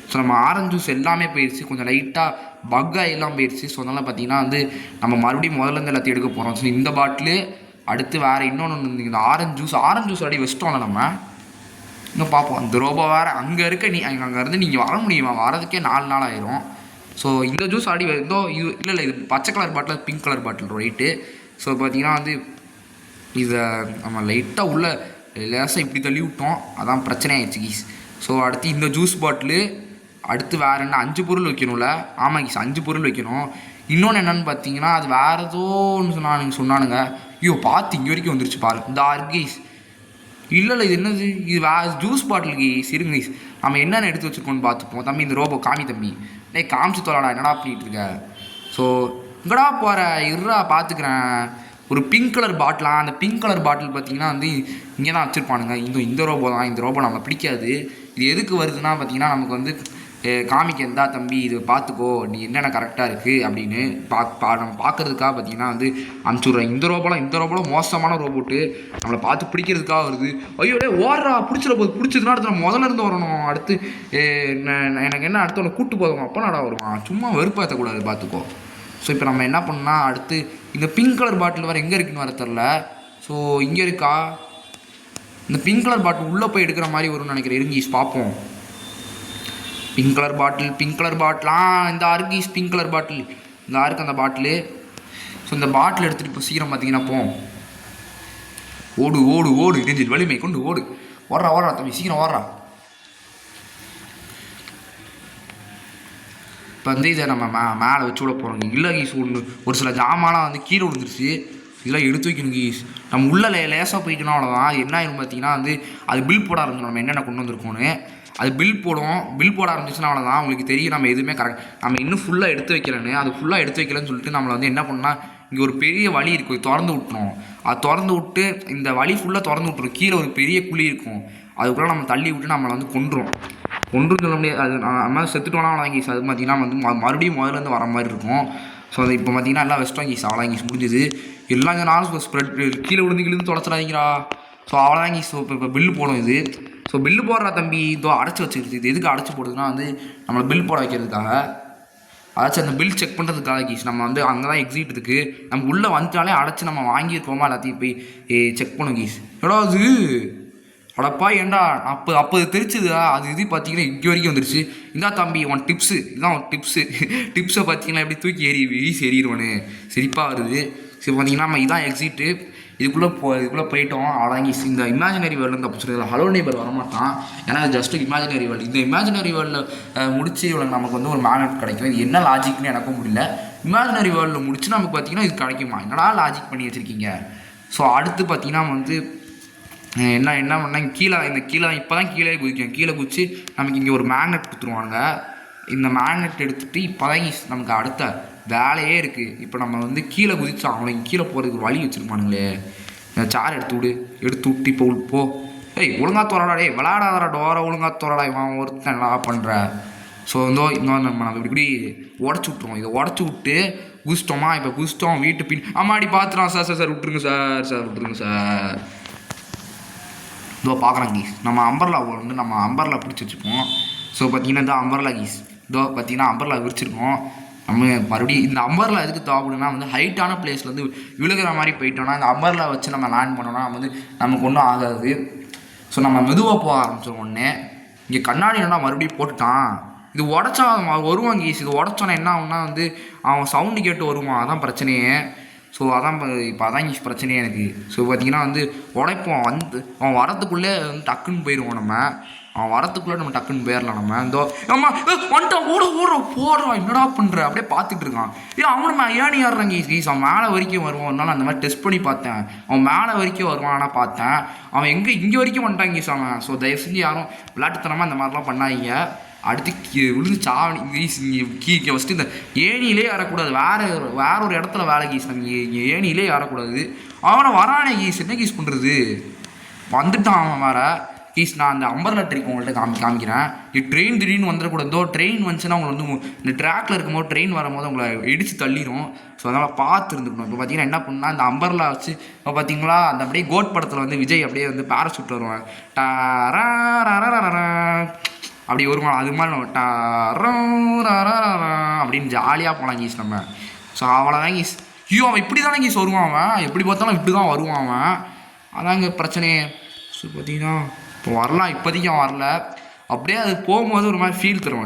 ஸோ நம்ம ஆரஞ்சு ஜூஸ் எல்லாமே போயிடுச்சு, கொஞ்சம் லைட்டாக பக்காக எல்லாம் போயிடுச்சு. ஸோ அதனால் பார்த்திங்கன்னா வந்து நம்ம மறுபடியும் முதல்லேருந்து எல்லாத்தையும் எடுக்க போகிறோம். ஸோ இந்த பாட்டிலு அடுத்து வேறு இன்னொன்று இந்த ஆரஞ்சு ஜூஸ் அப்படி வச்சிட்டோம்ல நம்ம. இன்னும் பார்ப்போம். இந்த ரோபோ வேறு அங்கே இருக்க அங்கேருந்து நீங்கள் வர முடியுமா? வரதுக்கே 4 நாள் ஆயிரும். ஸோ இந்த ஜூஸ் ஆடி இதோ இது இல்லை இது பச்சை colour bottle pink colour bottle right. So பார்த்தீங்கன்னா வந்து இதை நம்ம லைட்டாக உள்ள லேசாக இப்படி தள்ளி விட்டோம், அதான் பிரச்சனை ஆயிடுச்சு கீஸ். ஸோ அடுத்து இந்த ஜூஸ் பாட்டிலு, அடுத்து வேறு என்ன 5 பொருள் வைக்கணும்ல. ஆமாம் கீஸ் 5 பொருள் வைக்கணும். இன்னொன்று என்னென்னு பார்த்தீங்கன்னா அது வேறு ஏதோ ஒன்று சொன்னானுங்க. ஐயோ பார்த்து இங்கே வரைக்கும் வந்துருச்சு பாரு இந்த கீஸ். இல்லை இது என்னது, இது ஜூஸ் பாட்டில் கீஸ். இருங்க கீஸ், நம்ம என்னென்ன எடுத்து வச்சுருக்கோன்னு பார்த்துப்போம். தம்பி இந்த ரோபோ காமி தம்பி, டேய் காமிச்சு தோலாடா, என்னடா பண்ணிகிட்டு இருக்க? ஸோ இங்கடா போகிற இருறா பார்த்துக்கிறேன். ஒரு பிங்க் கலர் பாட்டிலாம், அந்த பிங்க் கலர் பாட்டில் பார்த்தீங்கன்னா வந்து இங்கே தான் வச்சுருப்பானுங்க. இந்த ரோபோ தான். இந்த ரோபோ நம்ம பிடிக்காது. இது எதுக்கு வருதுன்னா பார்த்தீங்கன்னா நமக்கு வந்து காமிக்க இருந்தா தம்பி இது பார்த்துக்கோ, நீ என்னென்ன கரெக்டாக இருக்குது அப்படின்னு நம்ம பார்க்குறதுக்காக பார்த்தீங்கன்னா வந்து அனுப்பிச்சுட்றேன். இந்த ரோபோலாம் மோசமான ரோபோட்டு, நம்மளை பார்த்து பிடிக்கிறதுக்காக வருது. ஐயோ டே ஓடுறா, பிடிச்சிட போது, பிடிச்சதுனா அடுத்து நம்ம முதல்ல இருந்து வரணும். அடுத்து எனக்கு என்ன அடுத்து ஒன்று கூட்டு போதும், அப்போ நாடா வருவான், சும்மா வெறுப்பாற்றக்கூடாது பார்த்துக்கோ. ஸோ இப்போ நம்ம என்ன பண்ணால் அடுத்து இந்த பிங்க் கலர் பாட்டில் வேறு எங்கே இருக்குன்னு வர தெரில. ஸோ இங்கே இருக்கா, இந்த பிங்க் கலர் பாட்டில் உள்ளே போய் எடுக்கிற மாதிரி வரும்னு நினைக்கிறேன். இருங்கீஸ் பார்ப்போம். பிங்க் கலர் பாட்டில் இந்த ஆர்கீஸ் பிங்க் கலர் பாட்டில் இந்த ஆருக்கு அந்த பாட்டிலு. ஸோ இந்த பாட்டில் எடுத்துகிட்டு இப்போ சீக்கிரம் பார்த்தீங்கன்னா ஓடு நெஞ்சில் வலிமை கொண்டு ஓடுறா தம்பி, சீக்கிரம் ஓடுறா. இப்போ வந்து இதை நம்ம மேலே வச்சு விட போகிறோம். இல்லை கீஸ் ஒரு சில ஜாமான்லாம் வந்து கீழே விழுந்துருச்சு, இதெல்லாம் எடுத்து வைக்கணும் கீஸ். நம்ம உள்ளே லேசாக போய்க்கணும், அவ்வளோதான். என்ன ஆயிரும் பார்த்தீங்கன்னா வந்து அது பில் போட ஆரம்பிச்சிடும், நம்ம என்னென்ன கொண்டு வந்திருக்கோன்னு. அது பில் போட ஆரம்பிச்சுன்னா அவ்வளோதான். உங்களுக்கு தெரியும் நம்ம எதுவுமே கரெக்ட், நம்ம இன்னும் ஃபுல்லாக எடுத்து வைக்கிறேன்னு. அது ஃபுல்லாக எடுத்து வைக்கலன்னு சொல்லிட்டு நம்மளை வந்து என்ன பண்ணால் இங்கே ஒரு பெரிய வழி இருக்கும், திறந்து விட்டுரும். அது திறந்து விட்டு இந்த வழி ஃபுல்லாக திறந்து விட்டுரும். கீழே ஒரு பெரிய குழி இருக்கும், அதுக்குள்ளே நம்ம தள்ளி விட்டு நம்மளை வந்து கொன்றும் சொல்ல முடியாது. அது நம்ம செத்துட்டோம்னா அவ்வளோ கீஸ். அது பார்த்திங்கன்னா வந்து மறுபடியும் முதலேருந்து வர மாதிரி இருக்கும். ஸோ அது இப்போ பார்த்திங்கன்னா எல்லாம் வெஸ்ட்டாக கீஸ், அவ்வளோ கீஸ் முடிஞ்சுது. எல்லாம் இங்கே நானும் ஸ்ப்ரெட் கீழே விழுந்து தொலைச்சிடாதீங்களா. ஸோ அவ்வளோதான் கீஸ். இப்போ பில்லு போடும் இது. ஸோ பில்லு போடுறா தம்பி, இதோ அடைச்சி வச்சுருது. இது எதுக்கு அடைச்சி போடுதுன்னா வந்து நம்மளை பில் போட வைக்கிறதுக்காக, அதாச்சும் அந்த பில் செக் பண்ணுறதுக்காக கீஸ். நம்ம வந்து அங்கே தான் எக்ஸிட் இருக்குது, நம்ம உள்ளே வந்துட்டாலே அடைச்சி நம்ம வாங்கியிருக்கோமா எல்லாத்தையும் போய் செக் பண்ணும் கீஸ். எடா அது அடப்பா ஏண்டா அப்போ தெரிச்சுதா அது இது பார்த்தீங்கன்னா இங்கே வரைக்கும் வந்துருச்சு. இந்தா தம்பி ஒன் டிப்ஸு, இதுதான் ஒரு டிப்ஸை பார்த்தீங்கன்னா எப்படி தூக்கி வீசி எறிடுவானு சிரிப்பாக வருது. சரி பார்த்தீங்கன்னா நம்ம இதான் எக்ஸிட்டு, இதுக்குள்ளே போயிட்டோம். அவ்வளோதாங்க. இந்த இமேஜினரி வேர்ல்டு தப்பு சொல்லுறது ஹலோ நெய்பர் வரமாட்டான், ஏன்னா அது ஜஸ்ட்டு இமேஜினரி வேர்ல்டு. இந்த இமேஜினரி வேர்ல்டில் முடிச்சு இவளுக்கு நமக்கு வந்து ஒரு மேக்னெட் கிடைக்கும். இது என்ன லாஜிக்னு எனக்கும் முடியல. இமேஜினரி வேர்ல்டில் முடிச்சு நமக்கு பார்த்தீங்கன்னா இது கிடைக்குமா, என்னடா லாஜிக் பண்ணி வச்சுருக்கீங்க. ஸோ அடுத்து பார்த்தீங்கன்னா வந்து என்ன பண்ணால் கீழே இப்போ தான் கீழே குதிச்சு நமக்கு இங்கே ஒரு மேக்னெட் கொடுத்துருவாங்க. இந்த மேக்னெட் எடுத்துகிட்டு இப்போ தான் நமக்கு அடுத்த வேலையே இருக்குது. இப்போ நம்ம வந்து கீழே குதிச்சா அவனுக்கு கீழே போகிறதுக்கு வழி வச்சுருப்பானுங்களே. சேர் எடுத்து விட்டு இப்போ போ. ஏய் ஒழுங்காக தோறடா, டே விளாடாதடா டோரை ஒழுங்காக தோறடா, இவன் ஒருத்தன் என்னடா பண்ணுற. ஸோ நம்ம இப்படி உடச்சி விட்ருவோம். இதை உடச்சி விட்டு குதிச்சிட்டோமா, இப்போ குதிச்சிட்டோம் வீட்டு பின் அம்மாடி பார்த்துறான். சார் விட்டுருங்க விட்டுருங்க சார். இதோ பார்க்குறாங்க கீஸ், நம்ம அம்பர்லா வந்து நம்ம அம்பர்லா பிடிச்சி வச்சுப்போம். ஸோ பார்த்தீங்கன்னா இந்த அம்பர்லா கீஸ், இதோ பார்த்தீங்கன்னா அம்பர்லா விரிச்சிருக்கோம். நம்ம மறுபடியும் இந்த அம்பர்லா எதுக்கு தேவைப்படுன்னா வந்து ஹைட்டான பிளேஸில் வந்து விழுகிற மாதிரி போயிட்டோம்னா இந்த அம்பர்லா வச்சு நம்ம லேண்ட் பண்ணோம்னா வந்து நமக்கு ஒன்றும் ஆகாது. ஸோ நம்ம மெதுவாக போக ஆரம்பிச்சோம். ஒன்று இங்கே கண்ணாடி என்ன மறுபடியும் போட்டுட்டான், இது உடச்சா வருவான் கீஸ். இது உடச்சோன்னா என்ன ஆகும்னா வந்து அவன் சவுண்டு கேட்டு வருவான், அதான் பிரச்சனையே. ஸோ இப்போ அதான் கீஸ் பிரச்சனையே எனக்கு. ஸோ பார்த்தீங்கன்னா வந்து உடைப்போம், வந்து அவன் வரத்துக்குள்ளே வந்து டக்குன்னு போயிடுவோம். அவன் வரத்துக்குள்ளே நம்ம டக்குன்னு போயிடலாம். நம்ம இந்த அம்மா வந்துட்டான் போடுறான், என்னடா பண்ணுற அப்படியே பார்த்துட்டு இருக்கான். அவனை ஏணி ஏறுறாங்க கீஸ். அவன் மேலே வரைக்கும் வருவான். அதனால அந்த மாதிரி டெஸ்ட் பண்ணி பார்த்தேன், அவன் மேலே வரைக்கும் வருவான். ஆனால் பார்த்தேன் அவன் இங்கே வரைக்கும் வந்துட்டான் கீஸ் அவன். ஸோ தயவு செஞ்சு யாரும் விளையாட்டுத்தனமாக இந்த மாதிரிலாம் பண்ணாதீங்க. அடுத்து விழுந்து சாவணி கீஸ். இங்கே ஃபஸ்ட்டு இந்த ஏணியிலே ஏறக்கூடாது, வேற ஒரு இடத்துல வேலை கீஸ். நம்ம இங்கே ஏணியிலே ஏறக்கூடாது. அவனை வரானே கீஸ், என்ன கீஸ் பண்ணுறது. வந்துட்டான் அவன் வேற கீஸ். நான் அந்த அம்பர்லா ட்ரிக் உங்கள்கிட்ட காமிக்கிறேன். ட்ரெயின் திடீர்னு வந்துடக்கூடாது. ட்ரெயின் வந்துச்சுன்னா உங்களை வந்து இந்த ட்ராக்கில் இருக்கும்போது ட்ரெயின் வரும்போது உங்களை இடித்து தள்ளிடும். ஸோ அதனால் பார்த்து இருந்துக்கணும். இப்போ பார்த்தீங்கன்னா என்ன பண்ணால் இந்த அம்பர்லா வச்சு இப்போ பார்த்தீங்களா அந்த அப்படியே கோட் படத்தில் வந்து விஜய் அப்படியே வந்து பேராசூட் வருவாங்க, அப்படி வருவான். அது மாதிரி நம்ம அப்படின்னு ஜாலியாக போகலாம் கீஸ் நம்ம. ஸோ அவ்வளோதான் கீஸ். அவன் இப்படி தானே கீஸ் வருவான், அவன் எப்படி பார்த்தாலும் இப்படி தான் வருவான் அவன். அதாங்க பிரச்சனையே. ஸோ பார்த்தீங்கன்னா இப்போ வரலாம், இப்போதைக்கு அவன் வரல. அப்படியே அது போகும்போது ஒரு மாதிரி ஃபீல் தரும்.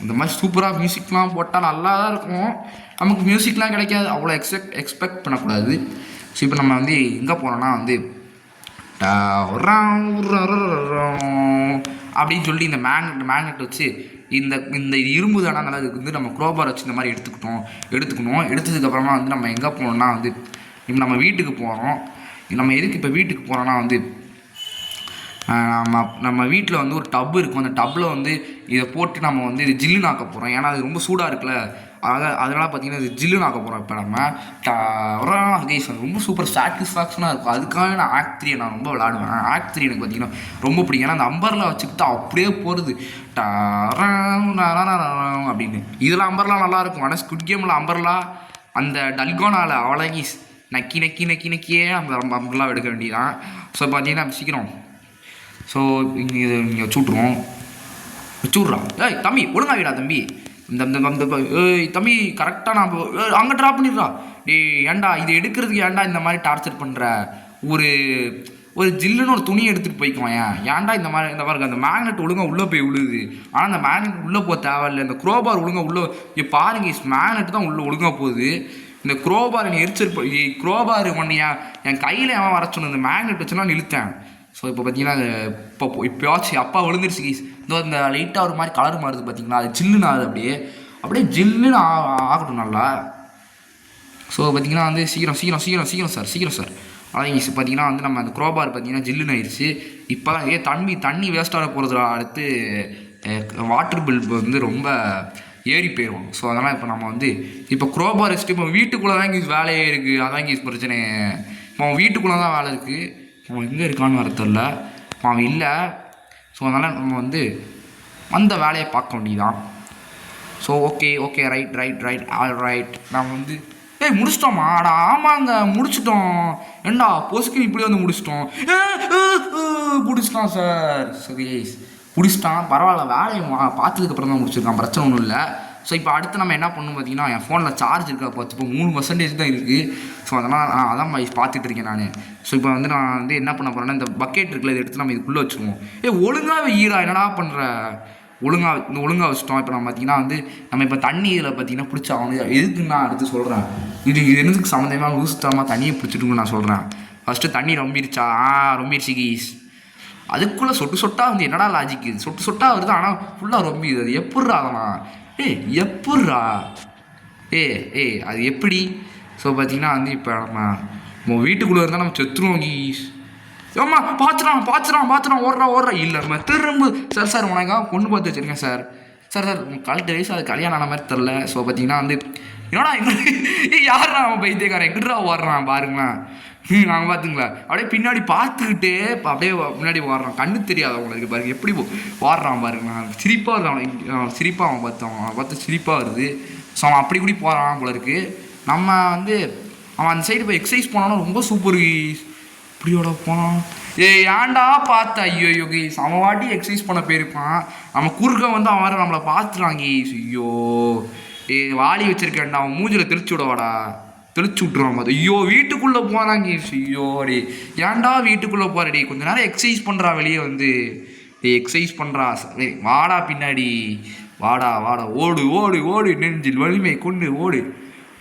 இந்த மாதிரி சூப்பராக மியூசிக்லாம் போட்டால் நல்லா தான் இருக்கும். நமக்கு மியூசிக்லாம் கிடைக்காது, அவ்வளோ எக்ஸ்பெக்ட் பண்ணக்கூடாது. ஸோ இப்போ நம்ம வந்து எங்கே போகிறோன்னா வந்து அப்படின்னு சொல்லி இந்த மேக்னெட் வச்சு இந்த இந்த இரும்பு தானே, அதனால் அதுக்கு வந்து நம்ம குரோபார் வச்சு இந்த மாதிரி எடுத்துக்கணும். எடுத்ததுக்கப்புறமா வந்து நம்ம எங்கே போகணுன்னா வந்து இப்போ நம்ம வீட்டுக்கு போகிறோம். நம்ம எதுக்கு இப்போ வீட்டுக்கு போகிறோன்னா வந்து நம்ம வீட்டில் வந்து ஒரு டப்பு இருக்கும். அந்த டப்பில் வந்து இதை போட்டு நம்ம வந்து இது ஜில்லுன்னு ஆக்க போகிறோம். ஏன்னா அது ரொம்ப சூடாக இருக்குல்ல, அதனால் பார்த்தீங்கன்னா இது ஜில்லுன்னு ஆக்க போகிறோம். இப்போ நம்ம கைஸ் ரொம்ப சூப்பர் சாட்டிஸ்ஃபேக்ஷனாக இருக்கும். அதுக்காக நான் ஆக்ட் 3 நான் ரொம்ப விளாடுவேன். ஆக்ட் 3 எனக்கு பார்த்தீங்கன்னா ரொம்ப பிடிக்கும். ஏன்னா அந்த அம்பர்லாம் வச்சுக்கிட்டு அப்படியே போகிறது அப்படின்னு. இதில் அம்பர்லாம் நல்லாயிருக்கும். ஆனால் ஸ்குட் கேமில் அம்பர்லாம் அந்த டல்கோனாவில் அவ்வளோ நக்கியே அந்த அம்பர்லாம் எடுக்க வேண்டியதான். ஸோ பார்த்தீங்கன்னா சீக்கிரம் ஸோ இங்கே இதை இங்கே வச்சுட்றா. ஏய் தம்பி ஒழுங்கா வீடா தம்பி, இந்த ஏய் தம்பி கரெக்டாக நான் அங்கே ட்ராப் பண்ணிடுறா. ஏன்டா இது எடுக்கிறதுக்கு ஏன்டா இந்த மாதிரி டார்ச்சர் பண்ணுற? ஒரு ஜில்லுன்னு ஒரு துணியை எடுத்துகிட்டு போய்க்குவான். ஏன்டா இந்த மாதிரி அந்த மேக்னெட் ஒழுங்காக உள்ளே போய் விழுது. ஆனால் அந்த மேக்னெட் உள்ளே போக தேவையில்லை. இந்த குரோபார் ஒழுங்காக உள்ளே பாருங்க, மேக்னெட் தான் உள்ளே ஒழுங்காக போகுது. இந்த குரோபார் என்னை குரோபார் ஒன்றையா என் கையில் எவன் வர சொன்ன இந்த மேக்னெட் வச்சுன்னா இழுத்தேன். ஸோ இப்போ பார்த்தீங்கன்னா அது இப்போயாச்சும் அப்பா விழுந்துருச்சு கீஸ். இந்த லைட்டாக ஒரு மாதிரி கலர் மாறுது பார்த்தீங்களா, அது ஜில்லுன்னு ஆகுது. அப்படியே ஜில்லுன்னு ஆகட்டும் நல்லா. ஸோ பார்த்தீங்கன்னா வந்து சீக்கிரம் சார். அதான் கீஸ் பார்த்தீங்கன்னா வந்து நம்ம அந்த குரோபார் பார்த்தீங்கன்னா ஜில்லுன்னு ஆயிடுச்சு. இப்போ தான் தண்ணி வேஸ்ட்டாக போகிறதுல அடுத்து வாட்டர் பில் வந்து ரொம்ப ஏறி போயிடும். ஸோ அதனால் இப்போ நம்ம வந்து இப்போ குரோபார் வச்சுட்டு இப்போ வீட்டுக்குள்ளே தான் கீஸ் வேலையே இருக்குது. அதான் கீஸ் பிரச்சனை. இப்போ வீட்டுக்குள்ளே தான் வேலை இருக்குது. அவன் எங்கே இருக்கான்னு வர தெரில, அவன் இல்லை. ஸோ அதனால் நம்ம வந்து அந்த வேலையை பார்க்க வேண்டியதான். ஸோ ஓகே ரைட் நம்ம வந்து முடிச்சிட்டோமா? ஆமாங்க முடிச்சிட்டோம். ஏண்டா பொசுக்கு இப்படி வந்து முடிச்சிட்டோம் சார். சரி முடிச்சிட்டான், பரவாயில்ல. வேலையை பார்த்ததுக்கப்புறம் தான் முடிச்சிருக்கான், பிரச்சனை ஒன்றும் இல்லை. ஸோ இப்போ அடுத்து நம்ம என்ன பண்ணணும் பார்த்தீங்கன்னா, என் ஃபோனில் சார்ஜ் இருக்கா பார்த்து இப்போ 3% தான் இருக்குது. ஸோ அதனால் அதான் பார்த்துட்டு இருக்கேன் நான். ஸோ இப்போ வந்து நான் வந்து என்ன பண்ண போகிறேன்னா, இந்த பக்கெட் இருக்குல்ல, இதை எடுத்து நம்ம இதுக்குள்ளே வச்சுருவோம். ஒழுங்காக ஈரா என்னடா பண்ணுற? ஒழுங்காக வச்சுட்டோம். இப்போ நம்ம பார்த்தீங்கன்னா வந்து நம்ம இப்போ தண்ணி இதில் பார்த்தீங்கன்னா பிடிச்சா வந்து எதுக்குன்னு நான் அடுத்து சொல்கிறேன். இது என்னதுக்கு சம்மந்தமாக ஊசுத்தரமாக தண்ணியை பிடிச்சிட்டுன்னு நான் சொல்கிறேன். ஃபஸ்ட்டு தண்ணி ரொம்பிடுச்சு கீஸ். அதுக்குள்ளே சொட்டாக வந்து என்னடா லாஜிக்கு, சொட்டாக வருது ஆனால் ஃபுல்லாக ரொம்பிடுது. அது எப்பட்றா அதெல்லாம்? எப்பட்றா அது எப்படி? ஸோ பார்த்தீங்கன்னா வந்து இப்போ நம்ம வீட்டுக்குள்ளே இருந்தால் நம்ம செத்துருவோம் கீஸ். ஆமா பாத்துறான் ஓடுறா இல்லை நம்ம திரும்ப சார் உனக்காக பொண்ணு பார்த்து வச்சுருக்கேன் சார் கழுத்து வயசு அது கல்யாணம் ஆன மாதிரி தெரில. ஸோ பார்த்தீங்கன்னா வந்து என்னடா யாரா அவன் பைத்தியக்காரன் எங்கிட்டா ஓடுறான் பாருங்களேன். நாங்கள் பார்த்துங்களா அப்படியே பின்னாடி பார்த்துக்கிட்டே அப்படியே முன்னாடி ஓடுறான். கண்ணு தெரியாது அவங்களுக்கு பாருங்க எப்படி ஓடுறான் பாருங்களேன். சிரிப்பாக வருது அவன் பார்த்து சிரிப்பாக வருது. ஸோ அவன் அப்படி கூடி போகிறான் போல இருக்குது. நம்ம வந்து அவன் அந்த சைடு போய் எக்ஸசைஸ் போனாலும் ரொம்ப சூப்பர் இப்படியோட போனான். ஏன்டா பார்த்த ஐயோ கீஸ், அவன் வாட்டி எக்ஸசைஸ் பண்ண போயிருப்பான். நம்ம குறுக்க வந்து அவன் வேறு நம்மளை பார்த்துறான் கீஸ். ஐயோ வாளி வச்சிருக்கேன்டா, அவன் மூஞ்சில் தெளிச்சு விட்டுருவான் பார்த்து. ஐயோ வீட்டுக்குள்ளே போகிறான் கீஸ். ஐயோ ஏன்டா வீட்டுக்குள்ளே போகிறடி, கொஞ்ச நேரம் எக்ஸசைஸ் பண்ணுறா வெளியே வந்து. எக்ஸசைஸ் பண்ணுறா, வாடா பின்னாடி வாடா ஓடு நெஞ்சில் வலிமை கொண்டு ஓடு.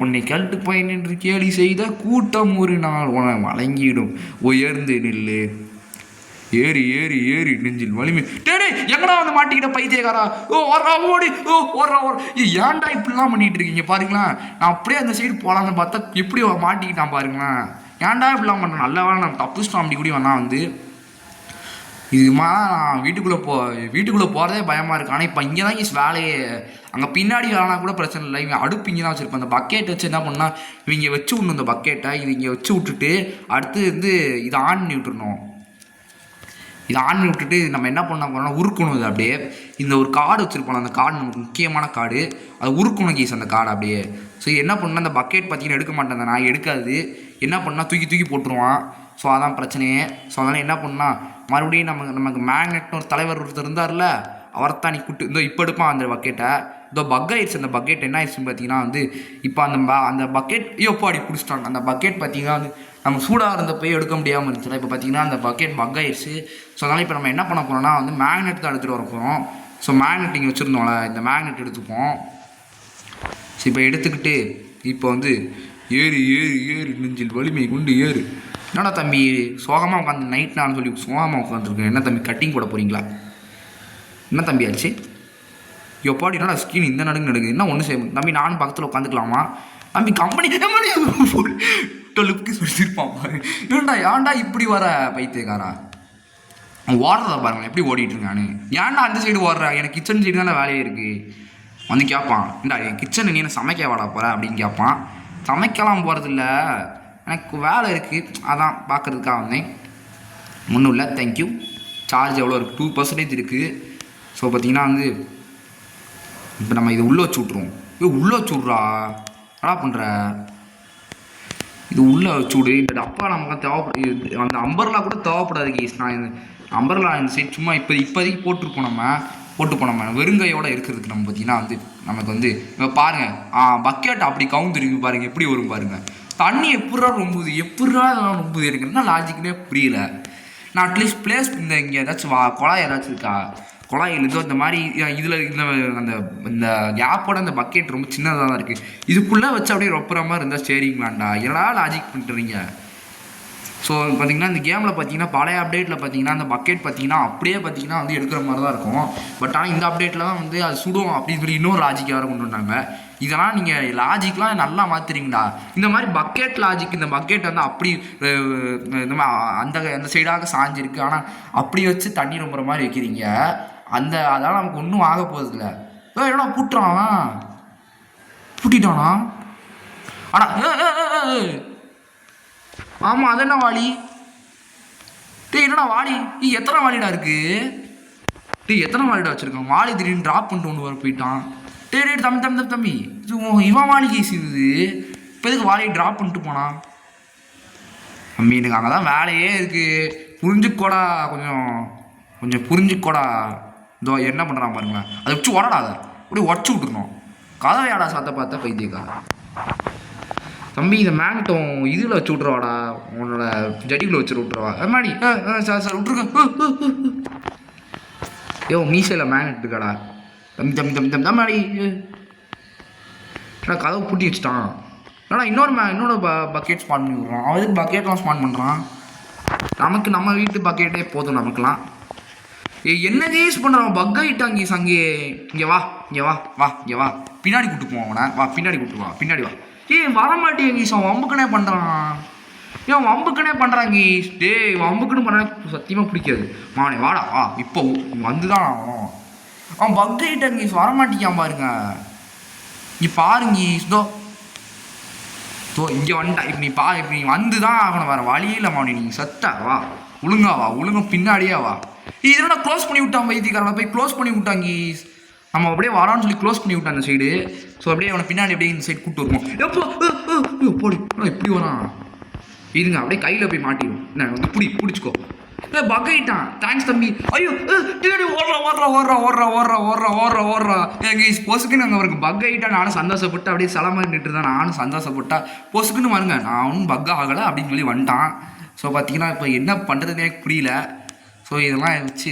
உன்னை கழட்டு பயன் என்று கேலி செய்த கூட்டம் ஒரு நாள் உன வழங்கிடும். உயர்ந்து நில்லு, ஏறி நெஞ்சில் வலிமை. எங்கடா வந்து மாட்டிக்கிட்ட பைத்தியக்காரா? ஓடி ஏன்டா இப்படிலாம் பண்ணிட்டு இருக்கீங்க பாருங்களேன். நான் அப்படியே அந்த சைடு போகலான்னு பார்த்தா எப்படி மாட்டிக்கிட்டான் பாருங்களேன். ஏன்டா இப்படிலாம் பண்ணுறேன்? நல்ல வேலை நான் தப்புச்சிட்டோம். அப்படி கூடி வேணா வந்து இதுமா நான் வீட்டுக்குள்ளே போகிறதே பயமாக இருக்குது. ஆனால் இப்போ இங்கே தான் வேலையே. அங்கே பின்னாடி வேலைனா கூட பிரச்சனை இல்லை. இவங்க அடுப்பு இங்கே தான் வச்சுருப்பேன். அந்த பக்கெட் வச்சு என்ன பண்ணால் இவங்க வச்சு விடணும். இந்த பக்கெட்டை இது இங்கே வச்சு விட்டுட்டு அடுத்து வந்து இதை ஆன் பண்ணி விட்டுருணும். இதை ஆன் பண்ணி விட்டுட்டு நம்ம என்ன பண்ண போகிறோம்னா உருக்கணும். இது அப்படியே இந்த ஒரு கார்டு வச்சுருப்போம். அந்த கார்டு நமக்கு முக்கியமான கார்டு, அதை உருக்கணும் கீஸ் அந்த கார்டு அப்படியே. ஸோ என்ன பண்ணால் அந்த பக்கெட் பார்த்தீங்கன்னா எடுக்க மாட்டேன். அந்த நான் எடுக்காது. என்ன பண்ணால் தூக்கி போட்டுருவான். ஸோ அதான் பிரச்சனையே. ஸோ அதனால் என்ன பண்ணால் மறுபடியும் நமக்கு மேக்னெட்னு ஒரு தலைவர் ஒருத்தர் இருந்தார்ல, அவரைத்தான் நீ கூட்டு இப்போ எடுப்பான் அந்த பக்கெட்டை. இதோ பக் ஆயிடுச்சு. அந்த பக்கெட் என்ன ஆயிடுச்சுன்னு பார்த்தீங்கன்னா வந்து இப்போ அந்த பக்கெட் அடி பிடிச்சிட்டாங்க. அந்த பக்கெட் பார்த்தீங்கன்னா வந்து நம்ம சூடாக இருந்தப்போ எடுக்க முடியாமல் இருந்துச்சுல. இப்போ பார்த்தீங்கன்னா அந்த பக்கெட் பக் ஆயிடுச்சு. ஸோ அதனால் இப்போ நம்ம என்ன பண்ண போகிறோம்னா வந்து மேக்னெட் தான் எடுத்துகிட்டு வர போகிறோம். ஸோ மேக்னெட் இங்கே வச்சுருந்தோம்ல, இந்த மேக்னெட் எடுத்துப்போம். ஸோ இப்போ எடுத்துக்கிட்டு இப்போ வந்து ஏறு ஏறு ஏறு நெஞ்சில் வலிமை கொண்டு ஏறு. என்னடா தம்பி சோகமாக உட்காந்து நைட் நான் சொல்லி சோகமாக உட்காந்துருக்கேன். என்ன தம்பி கட்டிங் போட போகிறீங்களா? என்ன தம்பி ஆச்சு? எப்பாடி என்னடா ஸ்கின் இந்த நடுங்க நடுங்க என்ன ஒன்று செய்ய தம்பி? நானும் பக்கத்தில் உட்காந்துக்கலாமா தம்பி? கம்பெனி லுக்கு சொல்லியிருப்பான் பாரு. ஏன்டா இப்படி வர பைத்தியக்காரா? ஓடுறத பாருங்க எப்படி ஓடிட்டு இருக்கானு. ஏன்டா அந்த சைடு ஓடுறா? எனக்கு கிச்சன் சைடு தானே வேலையே இருக்குது. வந்து கேட்பான், இண்டா என் கிச்சனை நீ என்ன சமைக்க வாடா போகிற அப்படின்னு கேட்பான். சமைக்கலாம் போகிறதில்ல, எனக்கு வேலை இருக்குது, அதான் பார்க்குறதுக்காக வந்தேன். ஒன்றும் இல்லை, தேங்க்யூ. சார்ஜ் எவ்வளோ இருக்குது? 2% இருக்குது. ஸோ பார்த்தீங்கன்னா வந்து இப்போ நம்ம இது உள்ளே வச்சு விட்ருவோம். உள்ளே வச்சு விட்றா, என்னடா பண்ணுற? இது உள்ளே வச்சு விடு. இந்த டப்பா நமக்கு தேவைப்படாது. அந்த அம்பர்லா கூட தேவைப்படாது கேஸ். நான் இந்த அம்பர்லா இந்த சைட் சும்மா இப்போதைக்கு போட்டிருப்போம். நம்ம வெறுங்கையோடு இருக்கிறதுக்கு நம்ம பார்த்தீங்கன்னா வந்து நமக்கு வந்து இப்போ பாருங்கள் பக்கெட் அப்படி கவுந்துருக்கு பாருங்கள், எப்படி வரும் பாருங்கள். தண்ணி எப்படா ரொம்புது இதெல்லாம் ரொம்புது? எனக்கு என்ன லாஜிக்னே புரியல. நான் அட்லீஸ்ட் பிளேஸ் இங்கே ஏதாச்சும் குழாய் ஏதாச்சும் இருக்கா? குழாயில் இருந்தோ இந்த மாதிரி இதில் அந்த இந்த கேப்போட அந்த பக்கெட் ரொம்ப சின்னதாக தான் இருக்குது. இதுக்குள்ளே வச்சு அப்படியே ரொப்புற மாதிரி இருந்தால் சரிங்களாண்டா. என்னடா லாஜிக் பண்ணுறீங்க? ஸோ பார்த்தீங்கன்னா இந்த கேமில் பார்த்தீங்கன்னா பழைய அப்டேட்டில் பார்த்தீங்கன்னா அந்த பக்கெட் பார்த்தீங்கன்னா அப்படியே பார்த்தீங்கன்னா வந்து எடுக்கிற மாதிரி தான் இருக்கும். பட் ஆனால் இந்த அப்டேட்டில் தான் வந்து அது சுடும் அப்படின்னு சொல்லி இன்னொரு லாஜிக் வேறு கொண்டு வந்தாங்க. இதெல்லாம் நீங்கள் லாஜிக்லாம் நல்லா மாற்றுறீங்களா? இந்த மாதிரி பக்கெட் லாஜிக், இந்த பக்கெட் வந்து அப்படி இந்த மாதிரி அந்த சைடாக சாஞ்சிருக்கு, ஆனால் அப்படி வச்சு தண்ணி ரொம்புற மாதிரி வைக்கிறீங்க. அதெல்லாம் நமக்கு ஒன்றும் ஆக போகிறதில்ல. என்னடா பூட்டிட்டானா? ஆனால் ஆமாம், அது என்ன வாளி? என்னடா வாளி? எத்தனை வாளிடா இருக்கு? எத்தனை வாளிடா வச்சுருக்கான்? வாளி திடீர்னு ட்ராப் பண்ணிட்டு ஒன்று வர போயிட்டான். தம்பி இவன் வாளி கேஸ் இது. இப்போ எதுக்கு வாளியை ட்ராப் பண்ணிட்டு போனான்? தம்பி எனக்கு அங்கே தான் வேலையே இருக்குது, புரிஞ்சுக்கோடா, கொஞ்சம் புரிஞ்சுக்கோடா. இதோ என்ன பண்ணுறான் பாருங்களேன். அதை வச்சு உடடாத, அப்படியே உடச்சி விட்டுருணும். கதவையாடா சாத்த பார்த்தா பைத்தியக்கா. தம்பி இந்த மேக்னெட்டும் இதில் வச்சு விட்ருவாடா, உன்னோட ஜட்டிக்குள்ளே வச்சு விட்ருவா. மாடி சார் விட்ருக்க. மீசையில் மேக்னெட் இருக்காடா. தம்பி மாடி கதவை பூட்டி வச்சுட்டான். இன்னொரு பக்கெட் ஸ்பான் பண்ணி விட்றான். அவன் எதுக்கு பக்கெட்லாம் ஸ்பான் பண்ணுறான்? நமக்கு நம்ம வீட்டு பக்கெட்டே போதும் நமக்குலாம். என்னதே யூஸ் பண்ணுறான்? பக் ஆகிட்டாங்க சங்கே. இங்கே வா பின்னாடி கூப்பிட்டு போவான் அவனை. பின்னாடி வா. வரமாட்டேன் கீஸ். அவன் வம்புக்குனே பண்ணுறான் கீஸ். வம்புக்குன்னு பண்ண சத்தியமாக பிடிக்காது. மாவனே வாடா இப்போ வந்துதான் அவன் பக் ஆகிட்டான் கீஸ். வரமாட்டேங்கான் பாருங்க. இங்கே பாருங்க கீஸ். இங்கே வந்துட்டான். இப்போ நீ வந்து தான் ஆகணும், வேறு வழியில் மாவனே. நீங்கள் சத்தா ஒழுங்கா பின்னாடியே வா. இதெல்லாம் க்ளோஸ் பண்ணி விட்டான் வைத்தியக்காரனை. போய் க்ளோஸ் பண்ணி விட்டாங்க கீஸ். நம்ம அப்படியே வரான்னு சொல்லி க்ளோஸ் பண்ணி விட்டான் அந்த சைடு. ஸோ அப்படியே அவனை பின்னாடி அப்படியே இந்த சைடு கூப்பிட்டு வருவோம். போடி எப்படி வரான் இருங்க, அப்படியே கையில் போய் மாட்டிடும். என்ன வந்து பிடிச்சிக்கோ. பக்காயிட்டான். தேங்க்ஸ் தம்பி. ஐயோ ஓடுறா எங்க பொசுக்குன்னு அங்கே அவருக்கு பக் ஆகிட்டா. நானும் சந்தோஷப்பட்டு அப்படியே சில மாதிரி நின்று தான் நானும் சந்தோஷப்பட்டா. பொசுக்குன்னு வருங்க, நான் ஒன்றும் பக் ஆகலை அப்படின்னு சொல்லி வந்துட்டான். ஸோ பார்த்தீங்கன்னா இப்போ என்ன பண்ணுறதுனே எனக்கு புரியல. ஸோ இதெல்லாம் வச்சு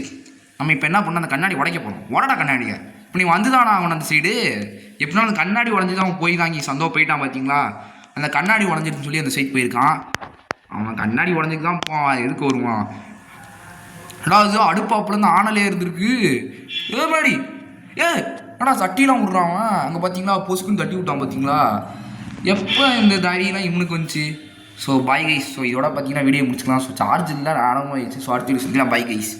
நம்ம இப்போ என்ன பண்ண, அந்த கண்ணாடி உடைக்க போகிறோம். உடடா கண்ணாடியை. இப்போ நீ வந்து தானா அவன் அந்த சைடு எப்படினாலும் அந்த கண்ணாடி உடஞ்சி தான் அவன் போய் தாங்கி போயிட்டான் பார்த்தீங்களா? அந்த கண்ணாடி உடஞ்சிருன்னு சொல்லி அந்த சைடு போயிருக்கான். அவன் கண்ணாடி உடஞ்சிக்கு தான் போவான், எதுக்கு வருவான்? அதாவது அடுப்பாப்புலேருந்து ஆனலே இருந்திருக்கு. மாதிரி சட்டிலாம் விட்றான் அவன். அங்கே பார்த்தீங்களா பொசுக்குன்னு தட்டி விட்டான் பார்த்தீங்களா? எப்போ இந்த தைரியெலாம் இவனுக்கு வந்துச்சு? So bye guys. ஸோ இதோட பார்த்தீங்கன்னா வீடியோ முடிச்சுக்கலாம். ஸோ சார்ஜ் இல்லை, நானும் ஆயிடுச்சு. ஸோ அடுத்த வீடியோ பாய் கைஸ்.